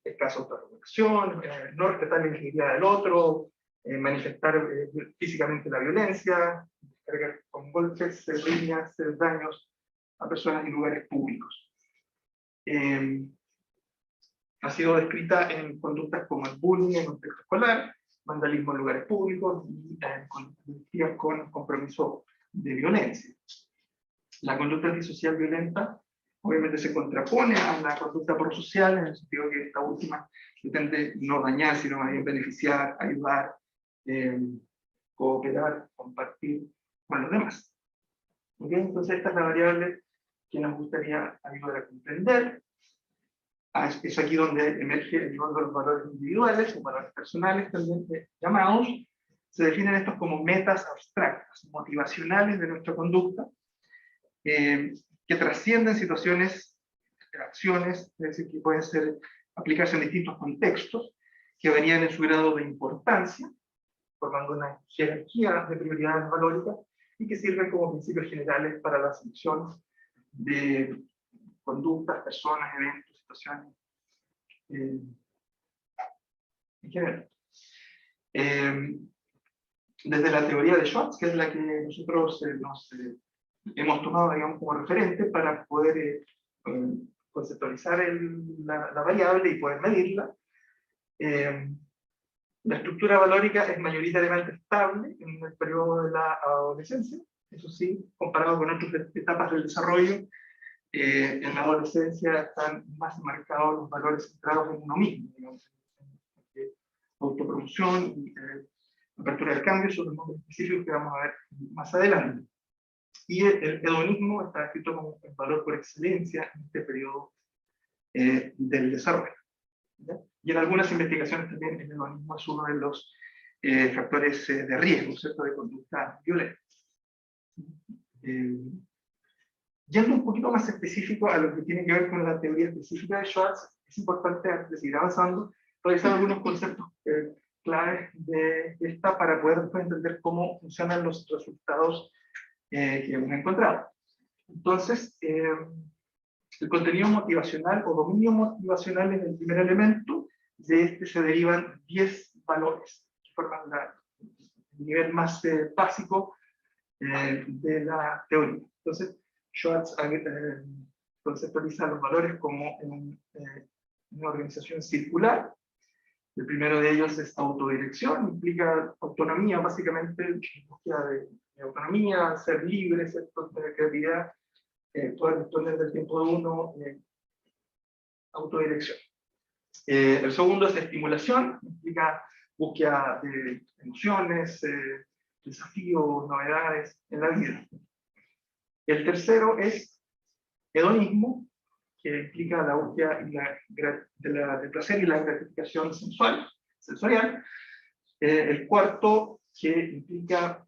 escasa autorregulación, no respetar la integridad del otro, manifestar físicamente la violencia, descargar con golpes, riñas, hacer daños a personas en lugares públicos. Ha sido descrita en conductas como el bullying en contexto escolar, vandalismo en lugares públicos y con compromiso de violencia. La conducta antisocial violenta obviamente se contrapone a la conducta prosocial, en el sentido que esta última pretende no dañar, sino más bien beneficiar, ayudar, cooperar, compartir con los demás. ¿Ok? Entonces esta es la variable que nos gustaría ayudar a comprender. Es aquí donde emerge el rol de los valores individuales o valores personales también llamados. Se definen estos como metas abstractas, motivacionales de nuestra conducta, que trascienden situaciones, acciones, es decir, que pueden aplicarse en distintos contextos, que varían en su grado de importancia, formando una jerarquía de prioridades valóricas, y que sirven como principios generales para la selección de conductas, personas, eventos, situaciones, en general. Desde la teoría de Schwartz, que es la que nosotros hemos tomado, digamos, como referente para poder conceptualizar la variable y poder medirla, la estructura valórica es mayoritariamente estable en el periodo de la adolescencia. Eso sí, comparado con otras etapas del desarrollo, en la adolescencia están más marcados los valores centrados en uno mismo, digamos, autopromoción y apertura del cambio, son los nombres específicos que vamos a ver más adelante. Y el hedonismo está escrito como el valor por excelencia en este periodo del desarrollo, ¿ya? Y en algunas investigaciones también el hedonismo es uno de los factores de riesgo, ¿cierto?, de conducta violenta. Yendo un poquito más específico a lo que tiene que ver con la teoría específica de Schwartz, es importante, antes de seguir avanzando, revisar algunos conceptos claves de esta para poder después entender cómo funcionan los resultados que hemos encontrado. Entonces, el contenido motivacional o dominio motivacional es el primer elemento. De este se derivan 10 valores que forman el nivel más básico de la teoría. Entonces, Schwartz conceptualiza los valores como una organización circular. El primero de ellos es autodirección, implica autonomía, básicamente, búsqueda de autonomía, ser libre, ¿cierto?, de creatividad, poder disponer del tiempo de uno, autodirección. El segundo es estimulación, implica búsqueda de emociones, desafíos, novedades en la vida. El tercero es hedonismo, que implica la búsqueda del placer y la gratificación sensorial. El cuarto, que implica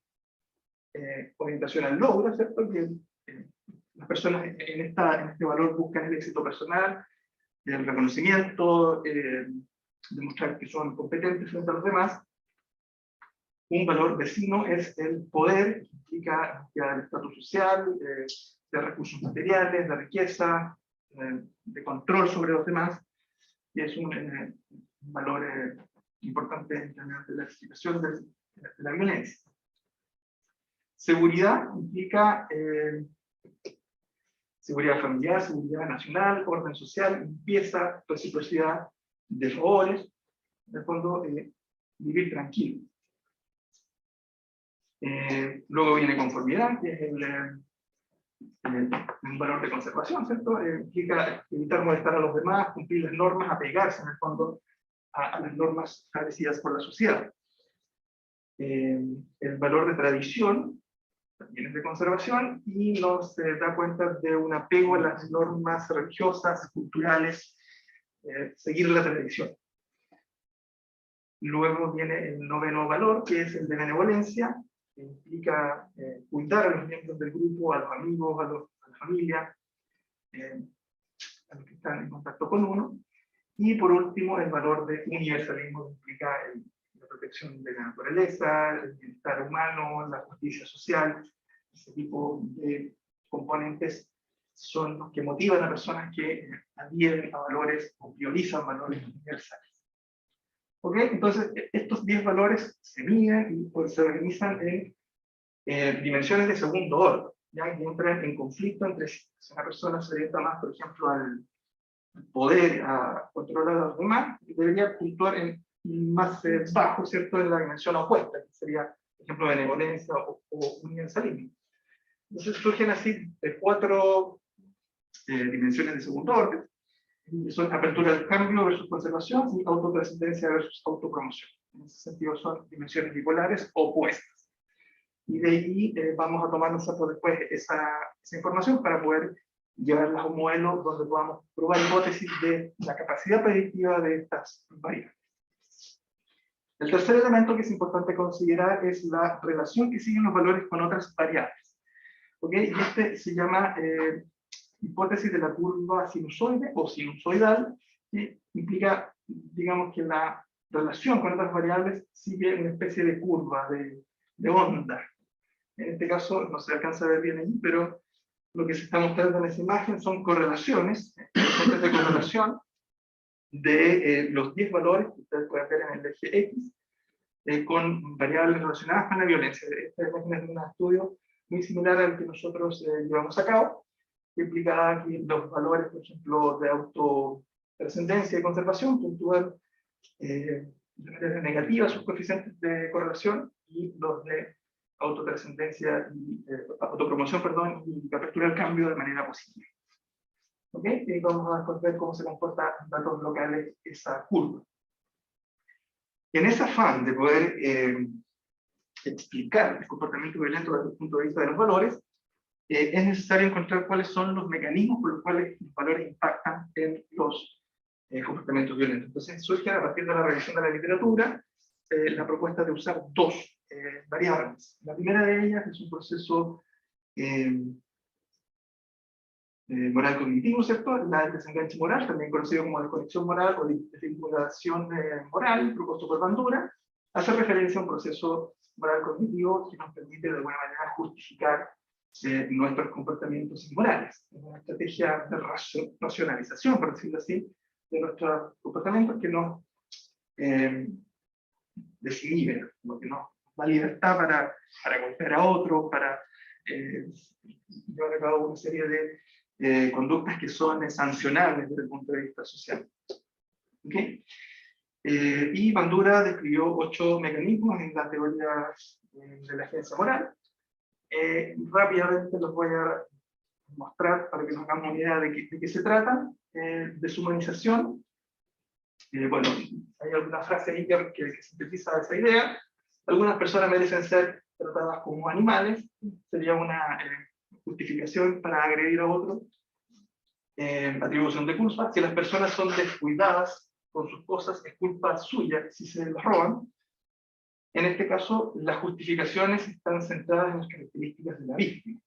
orientación al logro, ¿cierto?, que las personas en este valor buscan el éxito personal, el reconocimiento, demostrar que son competentes frente a los demás. Un valor vecino es el poder, que implica el estatus social, de recursos materiales, de riqueza, de control sobre los demás, y es un valor importante en términos de la explicación de la violencia. Seguridad implica seguridad familiar, seguridad nacional, orden social, limpieza, reciprocidad de favores, en el fondo, vivir tranquilo. Luego viene conformidad, que es un valor de conservación, ¿cierto? Implica evitar molestar a los demás, cumplir las normas, apegarse en el fondo a las normas establecidas por la sociedad. El valor de tradición también es de conservación y nos da cuenta de un apego a las normas religiosas, culturales, seguir la tradición. Luego viene el noveno valor, que es el de benevolencia, que implica cuidar a los miembros del grupo, a los amigos, a la familia, a los que están en contacto con uno. Y por último, el valor de universalismo, que implica la protección de la naturaleza, el bienestar humano, la justicia social. Ese tipo de componentes son los que motivan a personas que adhieren a valores o priorizan valores universales. ¿Ok? Entonces, estos 10 valores se miden y pues, se organizan en dimensiones de segundo orden, ya que entran en conflicto entre si una persona se orienta más, por ejemplo, al poder, a controlar a los demás, debería puntuar en más bajo, ¿cierto?, en la dimensión opuesta, que sería, por ejemplo, benevolencia o universalismo. Entonces surgen así 4 dimensiones de segundo orden, que son apertura al cambio versus conservación y autotrascendencia versus autopromoción. En ese sentido son dimensiones bipolares opuestas. y de ahí vamos a tomar nosotros después esa información para poder llevarlas a un modelo donde podamos probar hipótesis de la capacidad predictiva de estas variables. El tercer elemento que es importante considerar es la relación que siguen los valores con otras variables. ¿Ok? Y este se llama hipótesis de la curva sinusoide o sinusoidal, que implica, digamos, que la relación con otras variables sigue una especie de curva, de onda. En este caso no se alcanza a ver bien ahí, pero lo que se está mostrando en esa imagen son correlaciones, ejemplos de correlación de los 10 valores que ustedes pueden ver en el eje X, con variables relacionadas con la violencia. Esta imagen es de un estudio muy similar al que nosotros llevamos a cabo, que implicaba aquí los valores, por ejemplo, de autotrascendencia y conservación, puntúan de manera negativa sus coeficientes de correlación, y los de autotrascendencia y autopromoción, perdón, y apertura al cambio de manera positiva. ¿Ok? Y vamos a después ver cómo se comporta en datos locales esa curva. En ese afán de poder explicar el comportamiento violento desde el punto de vista de los valores, es necesario encontrar cuáles son los mecanismos por los cuales los valores impactan en los comportamientos violentos. Entonces surge a partir de la revisión de la literatura la propuesta de usar dos variables. La primera de ellas es un proceso moral cognitivo, ¿cierto? La desenganche moral, también conocido como desconexión moral o desvinculación moral, propuesto por Bandura, hace referencia a un proceso moral cognitivo que nos permite de alguna manera justificar nuestros comportamientos inmorales. Es una estrategia de racionalización, por decirlo así, de nuestros comportamientos que nos desinhiben, que nos da libertad para golpear a otro, para llevar a cabo una serie de conductas que son sancionables desde el punto de vista social. ¿Okay? Y Bandura describió 8 mecanismos en la teoría de la agencia moral. Rápidamente los voy a mostrar para que nos hagamos una idea de qué se trata. Deshumanización. Bueno, hay alguna frase ahí que sintetiza esa idea. Algunas personas merecen ser tratadas como animales. Sería una justificación para agredir a otro. Atribución de culpa. Si las personas son descuidadas con sus cosas, es culpa suya si se las roban. En este caso, las justificaciones están centradas en las características de la víctima.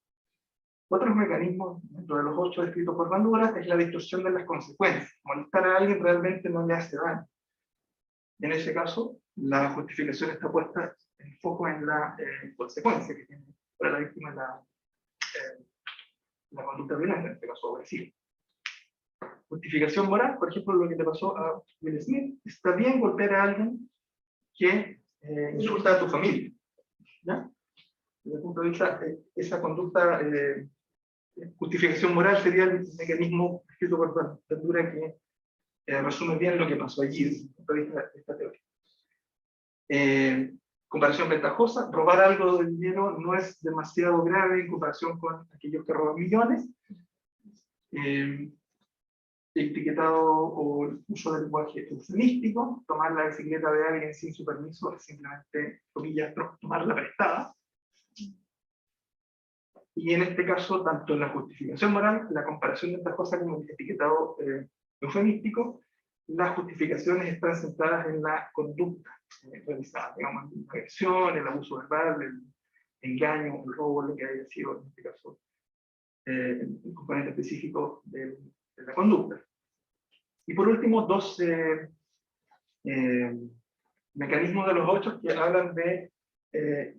Otros mecanismos, dentro de los 8 descritos por Bandura, es la distorsión de las consecuencias. Molestar a alguien realmente no le hace daño. En ese caso, la justificación está puesta en foco en la consecuencia que tiene para la víctima la conducta violenta, en este caso agresiva. Justificación moral, por ejemplo, lo que le pasó a Will Smith. Está bien golpear a alguien que insulta a tu familia. ¿Ya? Desde el punto de vista de esa conducta, justificación moral sería el mecanismo escrito por Bandura que resume bien lo que pasó allí desde el punto de vista de esta teoría. Comparación ventajosa, robar algo de dinero no es demasiado grave en comparación con aquellos que roban millones. Etiquetado o el uso del lenguaje eufemístico, tomar la bicicleta de alguien sin su permiso es simplemente, comillas, tomarla prestada. Y en este caso, tanto en la justificación moral, la comparación ventajosa como el etiquetado eufemístico, las justificaciones están centradas en la conducta realizada, digamos, la agresión, el abuso verbal, el engaño, el robo, lo que haya sido en este caso el componente específico de la conducta. Y por último, 2 mecanismos de los 8 que hablan de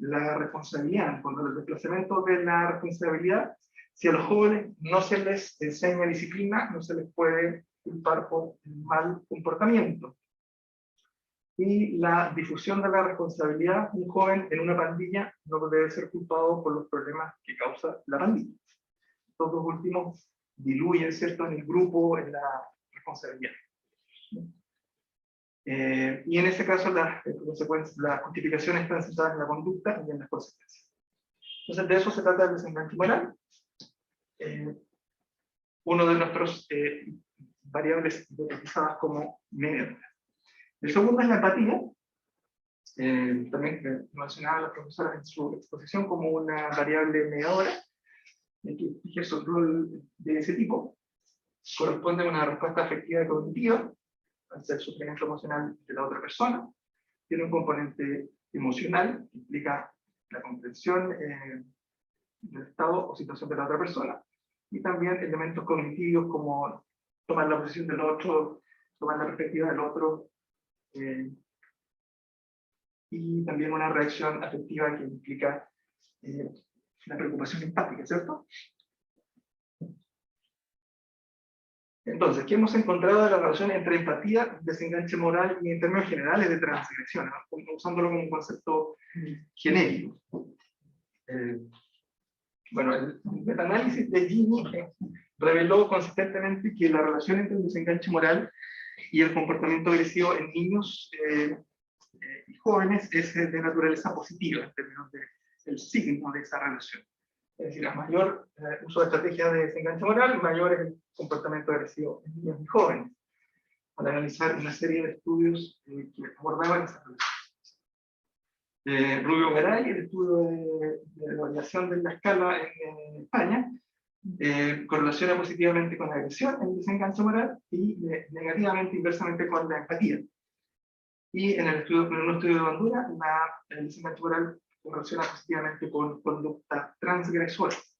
la responsabilidad. Cuando el desplazamiento de la responsabilidad, si a los jóvenes no se les enseña disciplina, no se les puede culpar por mal comportamiento. Y la difusión de la responsabilidad, un joven en una pandilla no debe ser culpado por los problemas que causa la pandilla. Estos dos últimos diluyen, ¿cierto?, en el grupo, en la responsabilidad. Y en ese caso las justificaciones están centradas en la conducta y en las consecuencias. Entonces de eso se trata el desenganche moral. Uno de nuestros variables utilizadas como medidor. El segundo es la empatía, también mencionaba la profesora en su exposición como una variable mediadora, que ejerce un rol de ese tipo, corresponde a una respuesta afectiva y cognitiva, al ser sufrimiento emocional de la otra persona, tiene un componente emocional, que implica la comprensión del estado o situación de la otra persona, y también elementos cognitivos como tomar la posición del otro, tomar la perspectiva del otro, y también una reacción afectiva que implica la preocupación empática, ¿cierto? Entonces, ¿qué hemos encontrado de la relación entre empatía, desenganche moral y en términos generales de transgresión, ¿no? Usándolo como un concepto genérico? Bueno, el metaanálisis de Gini reveló consistentemente que la relación entre el desenganche moral y el comportamiento agresivo en niños y jóvenes es de naturaleza positiva en términos del signo de esa relación. Es decir, a mayor uso de estrategias de desenganche moral, mayor es el comportamiento agresivo en niños y jóvenes, al analizar una serie de estudios que abordaban esa relación. Rubio Garay, el estudio de variación de la escala en España, correlaciona positivamente con la agresión, el desenganche moral, y negativamente, inversamente, con la empatía. Y en un estudio de Bandura, el desenganche moral correlaciona positivamente con conductas transgresoras.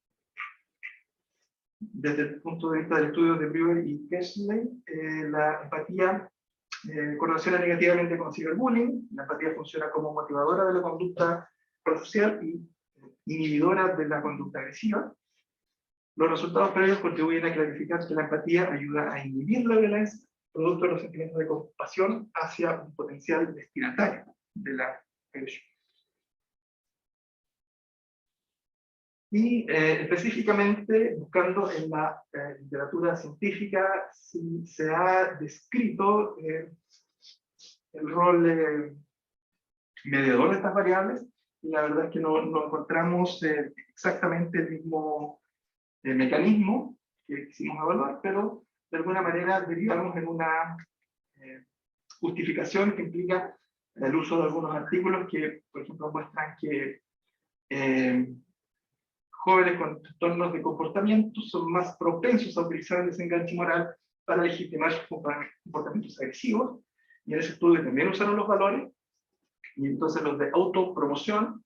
Desde el punto de vista del estudio de Brewer y Kesley, la empatía correlaciona negativamente con ciberbullying. La empatía funciona como motivadora de la conducta prosocial y inhibidora de la conducta agresiva. Los resultados previos contribuyen a clarificar que la empatía ayuda a inhibir la violencia, producto de los sentimientos de compasión hacia un potencial destinatario de la agresión. Y específicamente, buscando en la literatura científica, si se ha descrito el rol mediador de estas variables, y la verdad es que no encontramos exactamente el mismo mecanismo que quisimos evaluar, pero de alguna manera derivamos en una justificación que implica el uso de algunos artículos que, por ejemplo, muestran que jóvenes con trastornos de comportamiento son más propensos a utilizar el desenganche moral para legitimar sus comportamientos agresivos, y en ese estudio también usaron los valores, y entonces los de autopromoción,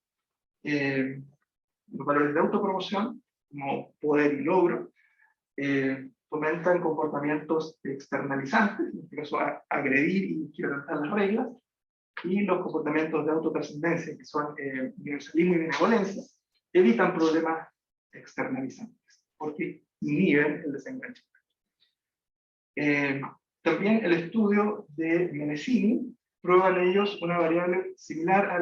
los valores de autopromoción, como poder y logro, fomentan comportamientos externalizantes, en este caso agredir y quebrantar las reglas, y los comportamientos de autotrascendencia, que son universalismo y benevolencia, evitan problemas externalizantes, porque inhiben el desenganche. También el estudio de Menesini prueban ellos una variable similar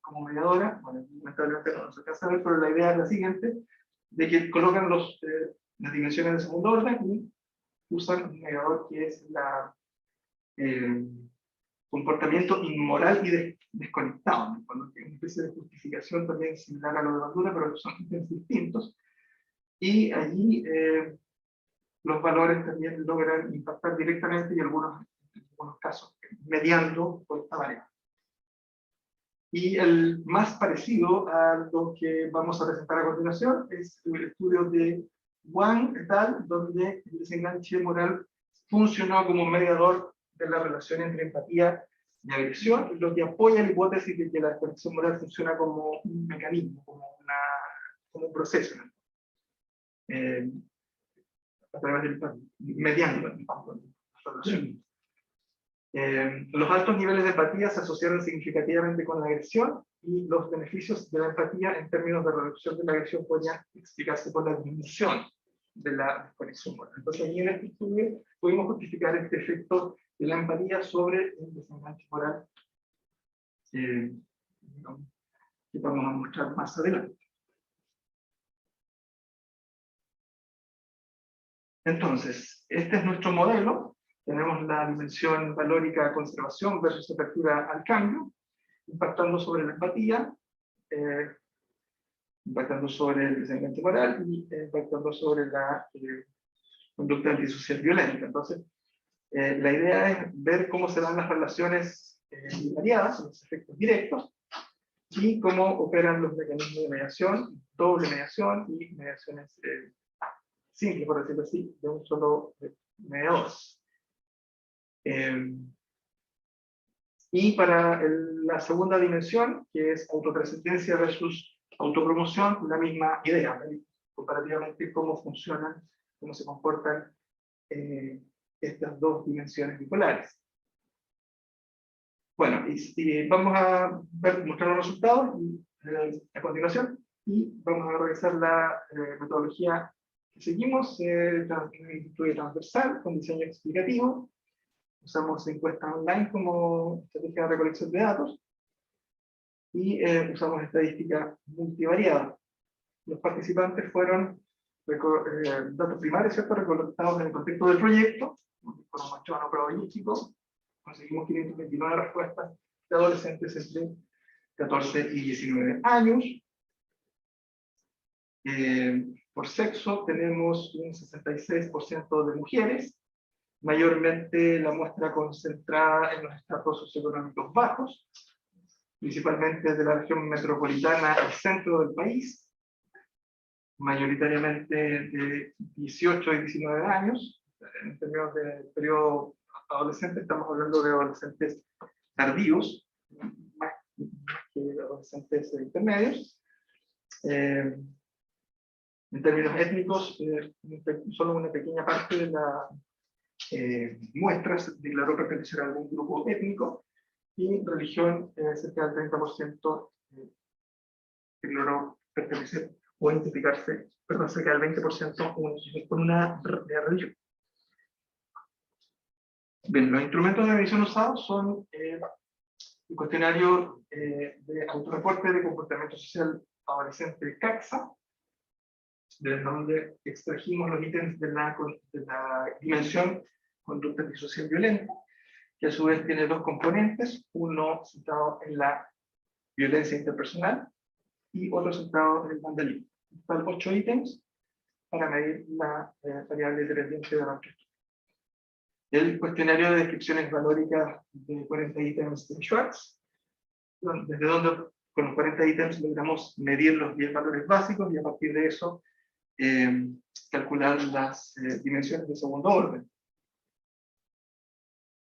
como mediadora, bueno, lamentablemente no se alcanza a ver, pero la idea es la siguiente, de que colocan las dimensiones de segundo orden y usan un mediador que es comportamiento inmoral y desconectado, ¿no? Cuando hay una especie de justificación también similar a lo de Bandura, pero son ítems distintos. Y allí los valores también logran impactar directamente y en algunos casos mediando por esta variable. Y el más parecido a lo que vamos a presentar a continuación es el estudio de Wang et al., donde el desenganche moral funcionó como mediador de la relación entre empatía y agresión, lo que apoya la hipótesis de que la desconexión moral funciona como un mecanismo, como un proceso, ¿no? A través del mediando la relación. Los altos niveles de empatía se asociaron significativamente con la agresión, y los beneficios de la empatía en términos de reducción de la agresión podrían explicarse por la disminución de la desconexión moral. Entonces, en este estudio pudimos justificar este efecto de la empatía sobre el desenganche moral, que vamos a mostrar más adelante. Entonces, este es nuestro modelo. Tenemos la dimensión valórica de conservación versus apertura al cambio, impactando sobre la empatía, impactando sobre el desenganche moral y impactando sobre la conducta antisocial violenta. Entonces, la idea es ver cómo se dan las relaciones y variadas, son los efectos directos, y cómo operan los mecanismos de mediación, doble mediación y mediaciones simples, por decirlo así, de un solo mediador. Y para la segunda dimensión, que es autotrascendencia versus autopromoción, la misma idea, comparativamente cómo funcionan, cómo se comportan estas dos dimensiones bipolares. Bueno, y vamos a mostrar los resultados a continuación, y vamos a revisar la metodología que seguimos, un estudio transversal con diseño explicativo. Usamos encuestas online como estrategia de recolección de datos, y usamos estadística multivariada. Los participantes fueron datos primarios, ¿cierto?, recolectados en el contexto del proyecto, con un machón probabilístico. Conseguimos 529 respuestas de adolescentes entre 14 y 19 años. Por sexo tenemos un 66% de mujeres, mayormente la muestra concentrada en los estratos socioeconómicos bajos, principalmente de la región metropolitana y centro del país, mayoritariamente de 18 y 19 años. En términos de periodo adolescente, estamos hablando de adolescentes tardíos, más que adolescentes intermedios. En términos étnicos, solo una pequeña parte de las muestras declaró pertenecer a algún grupo étnico, y religión, cerca del 30% declaró pertenecer o identificarse, perdón, cerca del 20% con una religión. Bien, los instrumentos de medición usados son el cuestionario de autorreporte de comportamiento social adolescente CACSA, de donde extrajimos los ítems de la dimensión conducta antisocial violenta, que a su vez tiene dos componentes, uno centrado en la violencia interpersonal y otro centrado en el vandalismo. Están 8 ítems para medir la variable dependiente de la orquesta. El cuestionario de descripciones valóricas de 40 ítems de Schwartz, desde donde con los 40 ítems logramos medir los 10 valores básicos y a partir de eso calcular las dimensiones de segundo orden.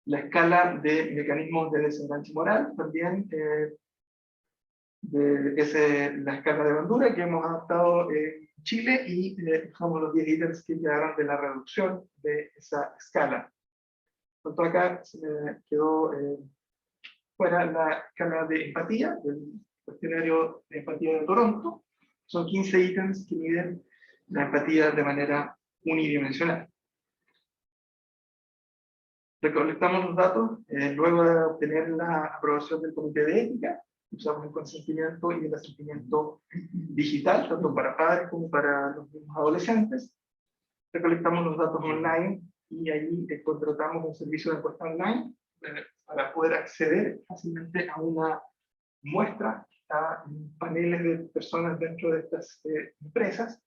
La escala de mecanismos de desenganche moral también es la escala de Bandura que hemos adaptado en Chile, y usamos los 10 ítems que quedaron de la reducción de esa escala. Por tanto, acá se me quedó fuera la escala de empatía, del cuestionario de empatía de Toronto. Son 15 ítems que miden la empatía de manera unidimensional. Recolectamos los datos luego de obtener la aprobación del Comité de Ética. Usamos el consentimiento y el asentimiento digital, tanto para padres como para los mismos adolescentes. Recolectamos los datos online y ahí contratamos un servicio de encuesta online para poder acceder fácilmente a una muestra, a paneles de personas dentro de estas empresas.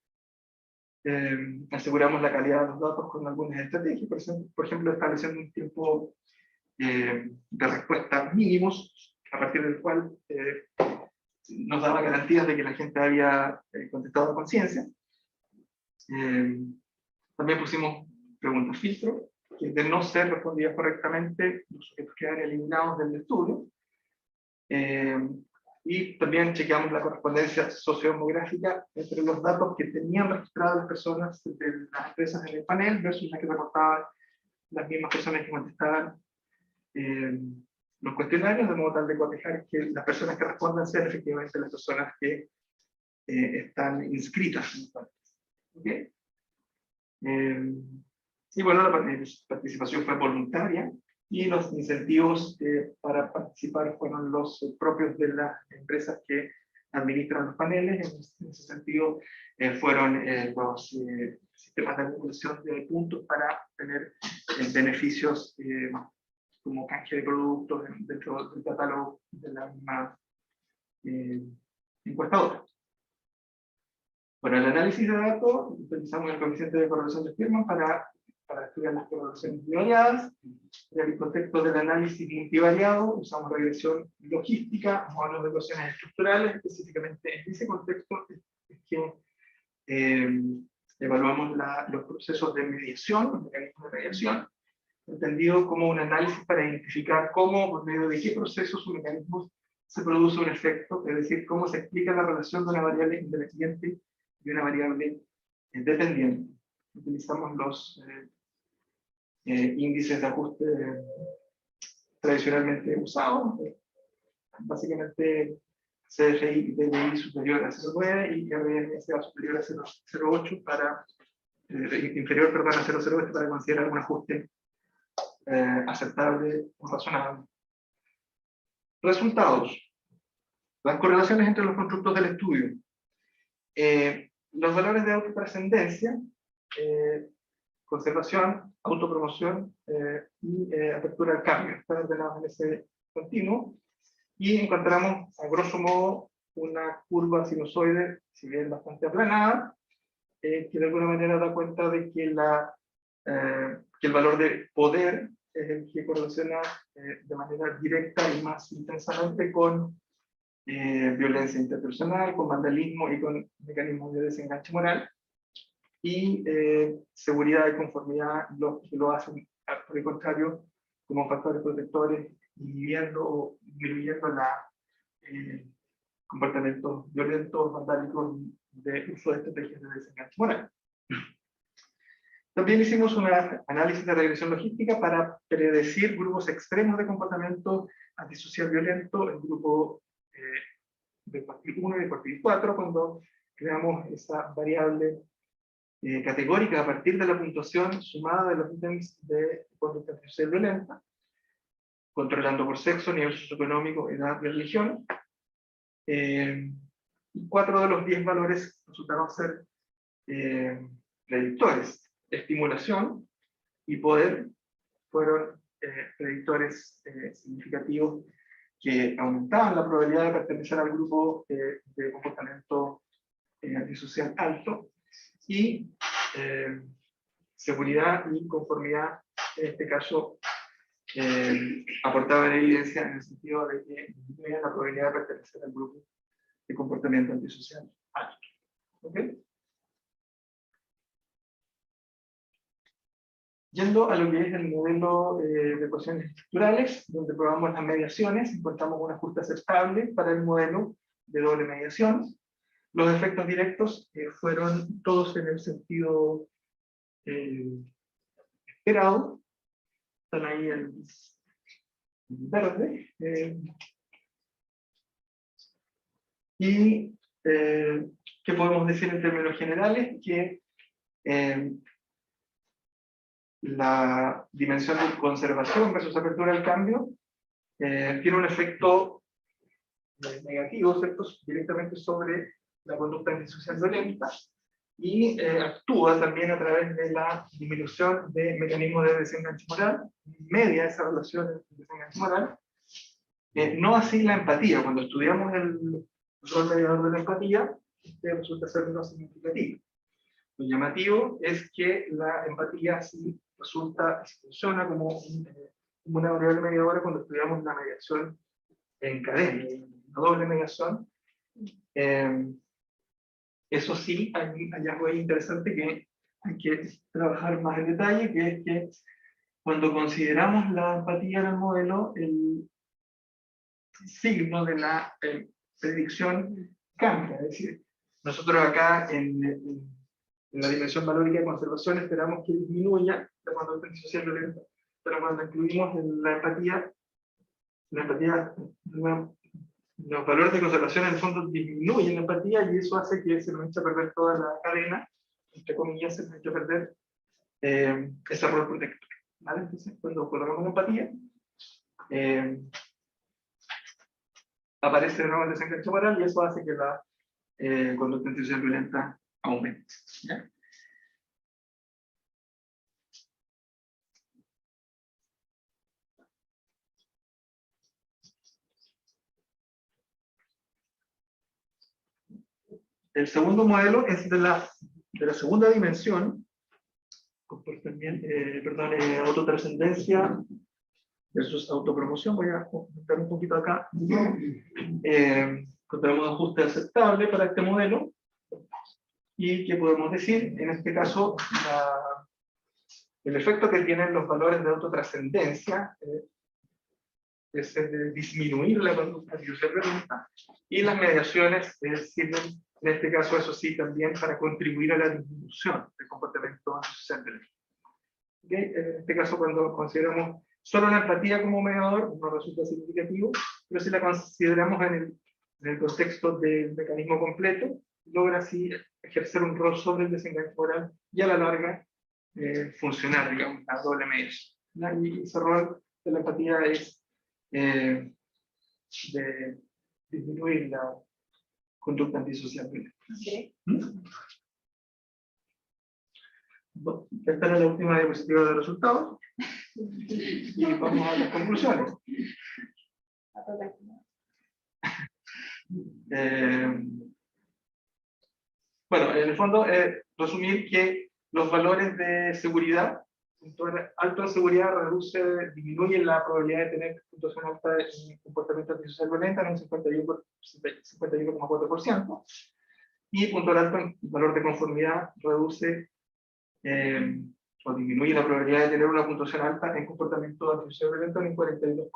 Aseguramos la calidad de los datos con algunas estrategias, por ejemplo estableciendo un tiempo de respuesta mínimos, a partir del cual nos daba garantías de que la gente había contestado a conciencia. También pusimos preguntas filtro, que de no ser respondidas correctamente, los sujetos quedan eliminados del estudio. Y también chequeamos la correspondencia sociodemográfica entre los datos que tenían registradas las personas de las empresas en el panel versus las que reportaban las mismas personas que contestaban los cuestionarios, de modo tal de cotejar que las personas que respondan sean efectivamente las personas que están inscritas en el panel. ¿Okay? Y bueno, la participación fue voluntaria, y los incentivos para participar fueron los propios de las empresas que administran los paneles. En ese sentido, fueron los sistemas de acumulación de puntos para tener beneficios como canje de productos dentro del catálogo de la misma encuestadora. Para el análisis de datos, utilizamos el coeficiente de correlación de Spearman para para estudiar las correlaciones bivariadas. En el contexto del análisis multivariado usamos regresión logística, modelos de ecuaciones estructurales. Específicamente en ese contexto es que evaluamos los procesos de mediación, los mecanismos de mediación, entendido como un análisis para identificar cómo, por medio de qué procesos o mecanismos se produce un efecto, es decir, cómo se explica la relación de una variable independiente y una variable dependiente. Utilizamos los índices de ajuste tradicionalmente usados, básicamente CFI y DDI superior a 0,9 y RMSA superior a 0,08 para, inferior, perdón, a 0,08 para considerar un ajuste aceptable o razonable. Resultados. Las correlaciones entre los constructos del estudio. Los valores de autotrascendencia, conservación, autopromoción y apertura al cambio. Están ordenados en ese continuo. Y encontramos, a grosso modo, una curva sinusoide, si bien bastante aplanada, que de alguna manera da cuenta de que, que el valor de poder es el que correlaciona de manera directa y más intensamente con violencia interpersonal, con vandalismo y con mecanismos de desenganche moral. Y seguridad y conformidad lo hacen, por el contrario, como factores protectores, inhibiendo o disminuyendo comportamientos violentos, vandálicos, de uso de estrategias de desenganche moral. También hicimos un análisis de regresión logística para predecir grupos extremos de comportamiento antisocial violento, el grupo de cuartil 1 y de cuartil 4, cuando creamos esa variable categórica a partir de la puntuación sumada de los ítems de conducta antisocial violenta, controlando por sexo, nivel socioeconómico, edad y religión. 4 de los 10 valores resultaron ser predictores. Estimulación y poder fueron predictores significativos que aumentaban la probabilidad de pertenecer al grupo de comportamiento antisocial alto, y seguridad y conformidad, en este caso, aportaban evidencia en el sentido de que disminuían la probabilidad de pertenecer al grupo de comportamiento antisocial alto. ¿Okay? Yendo a lo que es el modelo de ecuaciones estructurales, donde probamos las mediaciones, encontramos un ajuste aceptable para el modelo de doble mediación. Los efectos directos fueron todos en el sentido esperado. Están ahí en verde. Y ¿qué podemos decir en términos generales? Que la dimensión de conservación versus apertura al cambio tiene un efecto negativo, ¿cierto?, directamente sobre la conducta antisocial violenta, y actúa también a través de la disminución de mecanismos de desenganche moral, media esa relación de desenganche moral. No así la empatía. Cuando estudiamos el rol mediador de la empatía, resulta ser no significativo. Lo llamativo es que la empatía sí funciona como una variable mediadora cuando estudiamos la mediación en cadena, la doble mediación. Eso sí, hay algo interesante que hay que trabajar más en detalle, que es que cuando consideramos la empatía en el modelo, el signo de la predicción cambia. Es decir, nosotros acá en la dimensión valórica de conservación esperamos que disminuya la conducta antisocial violenta, pero cuando incluimos en la empatía, los valores de conservación en el fondo disminuyen la empatía, y eso hace que se nos eche a perder toda la cadena, entre comillas, se nos eche a perder ese rol protector. ¿Vale? Entonces, cuando colocamos la empatía, aparece de nuevo el desenganche moral, y eso hace que la conducta antisocial violenta aumente. ¿Ya? El segundo modelo es de la segunda dimensión, autotrascendencia versus autopromoción. Voy a comentar un poquito acá. Encontramos un ajuste aceptable para este modelo. ¿Y qué podemos decir? En este caso, el efecto que tienen los valores de autotrascendencia es el de disminuir la conducta violenta, y las mediaciones sirven, en este caso, eso sí, también para contribuir a la disminución del comportamiento antisocial del niño. ¿Okay? En este caso, cuando consideramos solo la empatía como mediador, no resulta significativo, pero si la consideramos en el contexto del mecanismo completo, logra así ejercer un rol sobre el desengaño moral y a la larga funcionar, digamos, a doble mediación. Y ese rol de la empatía es de disminuir la conducta antisocial. Okay. Esta era la última diapositiva de resultados. Y vamos a las conclusiones. Bueno, en el fondo, resumir que los valores de seguridad, alto en seguridad disminuye la probabilidad de tener puntuación alta en comportamiento antisocial violento en un 51,4%, y puntual alto en valor de conformidad reduce o disminuye la probabilidad de tener una puntuación alta en comportamiento antisocial violento en un 42%.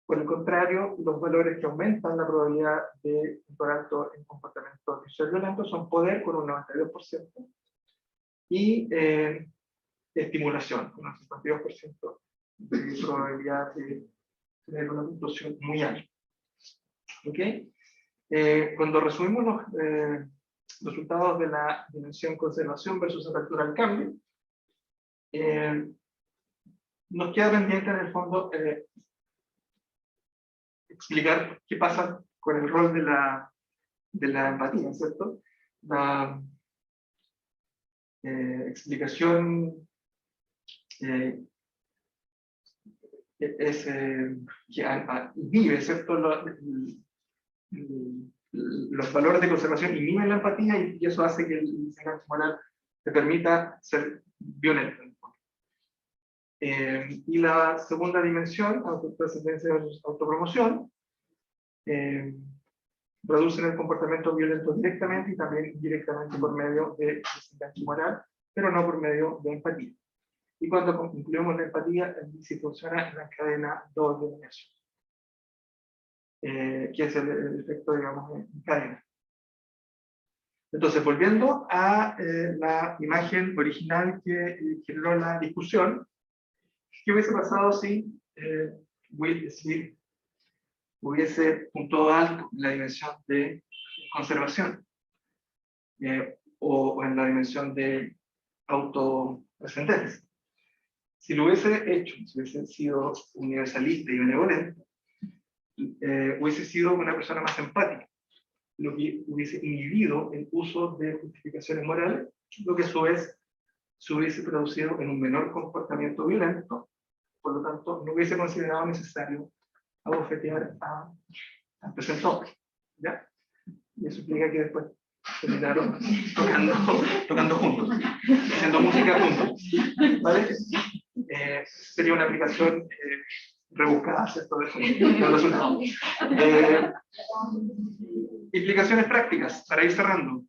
Por el contrario, los valores que aumentan la probabilidad de puntual alto en comportamiento antisocial violento son poder con un 92% y estimulación con un 52% de probabilidad de tener una puntuación muy alta. ¿Okay? Cuando resumimos los resultados de la dimensión conservación versus apertura al cambio, nos queda pendiente en el fondo explicar qué pasa con el rol de la empatía, ¿cierto? La explicación es que inhibe, ¿cierto? Los valores de conservación inhiben la empatía, y eso hace que el desengaño moral te permita ser violento. Y la segunda dimensión, autotrascendencia versus autopromoción, reducen el comportamiento violento directamente y también indirectamente por medio de desengaño moral, pero no por medio de empatía. Y cuando incluimos la empatía, sí funciona en la cadena 2 de mediación, que es el efecto, digamos, en cadena. Entonces, volviendo a la imagen original que generó la discusión, ¿qué hubiese pasado si Will Smith hubiese puntuado alto en la dimensión de conservación o en la dimensión de autotrascendencia? Si lo hubiese hecho, si hubiese sido universalista y benevolente, hubiese sido una persona más empática, lo que hubiese inhibido el uso de justificaciones morales, lo que a su vez se hubiese producido en un menor comportamiento violento. Por lo tanto, no hubiese considerado necesario abofetear al presentador, ¿ya? Y eso implica que después terminaron tocando juntos, haciendo música juntos, ¿vale? Sería una aplicación rebuscada, ¿cierto? Del resultado. Implicaciones prácticas, para ir cerrando.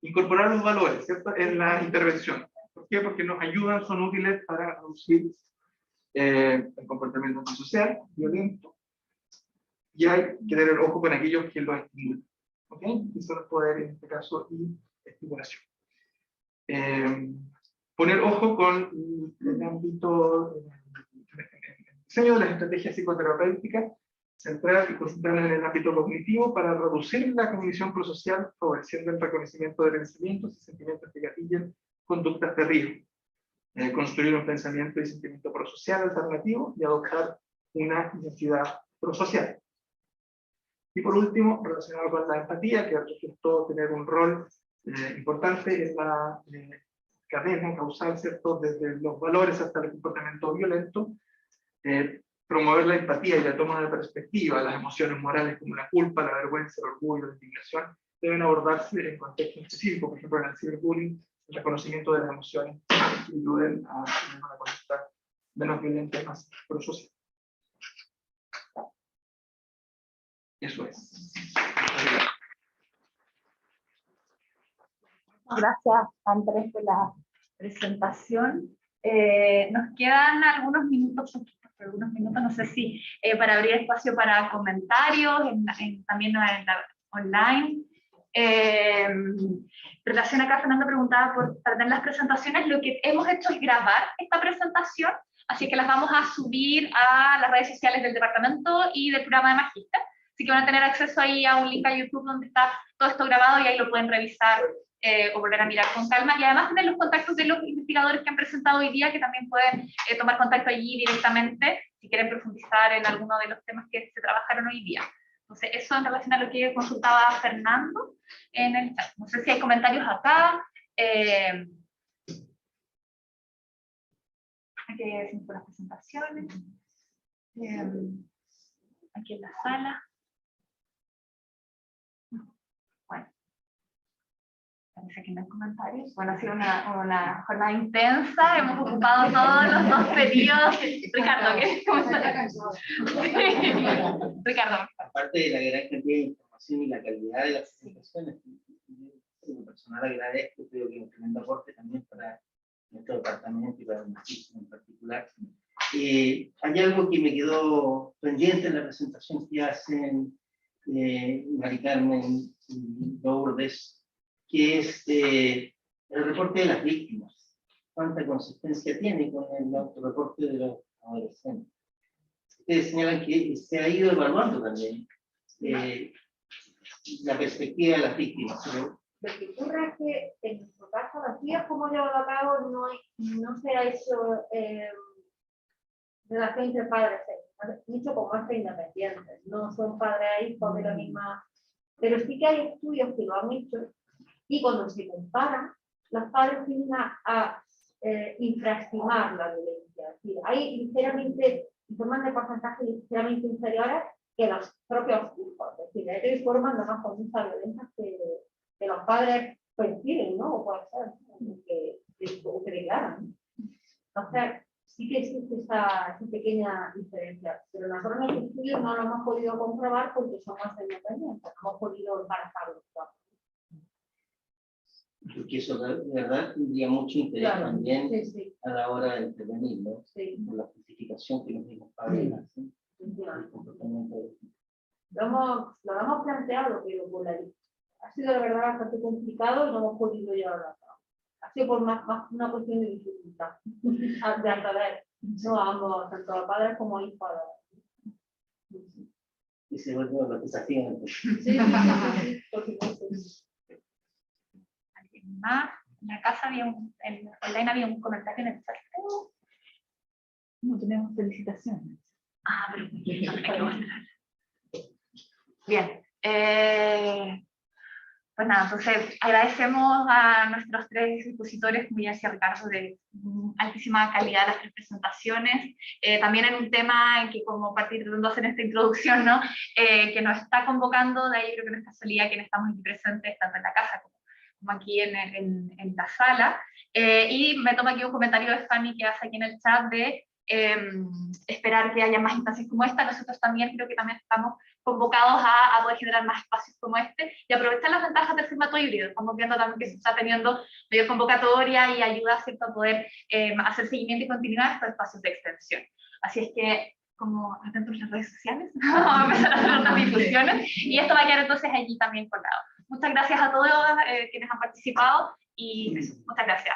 Incorporar los valores, ¿cierto? En la intervención. ¿Por qué? Porque nos ayudan, son útiles para reducir el comportamiento antisocial, violento, y hay que tener ojo con aquellos que lo estimulan. ¿Ok? Y son los poderes, en este caso, y estimulación. Poner ojo con el ámbito, el diseño de las estrategias psicoterapéuticas, centrar y concentrarnos en el ámbito cognitivo para reducir la cognición prosocial, favoreciendo el reconocimiento de pensamientos y sentimientos que gatillan conductas de riesgo. Construir un pensamiento y sentimiento prosocial alternativo y adoptar una identidad prosocial. Y por último, relacionado con la empatía, que resultó tener un rol importante en la cadena causal, ¿cierto? Desde los valores hasta el comportamiento violento, promover la empatía y la toma de perspectiva, las emociones morales como la culpa, la vergüenza, el orgullo, la indignación, deben abordarse en contextos específicos, por ejemplo en el ciberbullying, el reconocimiento de las emociones que ayuden a tener una conducta menos violenta y más prosocial. Eso es. Gracias, Andrés, por la presentación. Nos quedan algunos minutos, no sé si para abrir espacio para comentarios, también online. En relación acá, Fernando preguntaba para tener las presentaciones. Lo que hemos hecho es grabar esta presentación, así que las vamos a subir a las redes sociales del departamento y del programa de Magíster. Así que van a tener acceso ahí a un link a YouTube donde está todo esto grabado y ahí lo pueden revisar o volver a mirar con calma. Y además tener los contactos de los investigadores que han presentado hoy día, que también pueden tomar contacto allí directamente si quieren profundizar en alguno de los temas que se trabajaron hoy día. Entonces, eso en relación a lo que consultaba Fernando en el chat. No sé si hay comentarios acá. Aquí hay por las presentaciones. Aquí en la sala. Bueno. Parece que no hay comentarios. Bueno, ha sido una jornada intensa. Hemos ocupado todos los 2 periodos. Ricardo, ¿cómo estás? Ricardo. Aparte de la gran cantidad de información y la calidad de las presentaciones, como personal agradezco, creo que es un tremendo aporte también para nuestro departamento y para el Magíster en particular. Hay algo que me quedó pendiente en la presentación que hacen Mari Carmen y Lourdes, que es el reporte de las víctimas. ¿Cuánta consistencia tiene con el autorreporte de los adolescentes? Ustedes señalan que se ha ido evaluando también la perspectiva de las víctimas. ¿No? Lo que ocurre es que en nuestro caso, así es como llevado a cabo, no se ha hecho relación entre padres, mucho como esta independiente, no son padres e hijos de la misma, pero sí que hay estudios que lo han hecho y cuando se comparan, los padres tienden a infraestimar la violencia, es decir, hay ligeramente, informan de porcentajes ligeramente inferiores que los propios hijos, es decir, ellos informan de más conducta violenta que los padres perciben, ¿no? O puede ser, que declaran. Entonces, sí que existe esa pequeña diferencia, pero nosotros en este estudio no lo hemos podido comprobar porque somos independientes, no hemos podido embarazarlos. Porque eso de verdad tendría mucho interés también sí. a la hora de intervenir, ¿no? Sí. Por la justificación que los mismos padres hacen. Lo hemos planteado, pero ha sido la verdad bastante complicado y no hemos podido llevarlo a cabo. Ha sido por más una cuestión de dificultad, de atraer, no ambos, tanto a padres como a hijos. Y se vuelve una desafío. Sí, por supuesto. Más, en la casa había en online había un comentario en el chat. No tenemos felicitaciones. Ah, pero bien. Pues nada, entonces agradecemos a nuestros 3 expositores, como ya decía Ricardo, de altísima calidad las 3 presentaciones. También en un tema en que, como partir de hacer esta introducción, ¿no? Que nos está convocando, de ahí creo que no es casualidad que estamos aquí presentes, tanto en la casa como aquí en la sala. Y me toma aquí un comentario de Fanny que hace aquí en el chat de esperar que haya más instancias como esta. Nosotros también creo que también estamos convocados a poder generar más espacios como este y aprovechar las ventajas del formato híbrido. Estamos viendo también que se está teniendo mayor convocatoria y ayuda, ¿cierto?, a poder hacer seguimiento y continuar estos espacios de extensión. Así es que, como atentos a las redes sociales, vamos a empezar a hacer otras difusiones y esto va a quedar entonces allí también colgado. Muchas gracias a todos quienes han participado y eso, muchas gracias.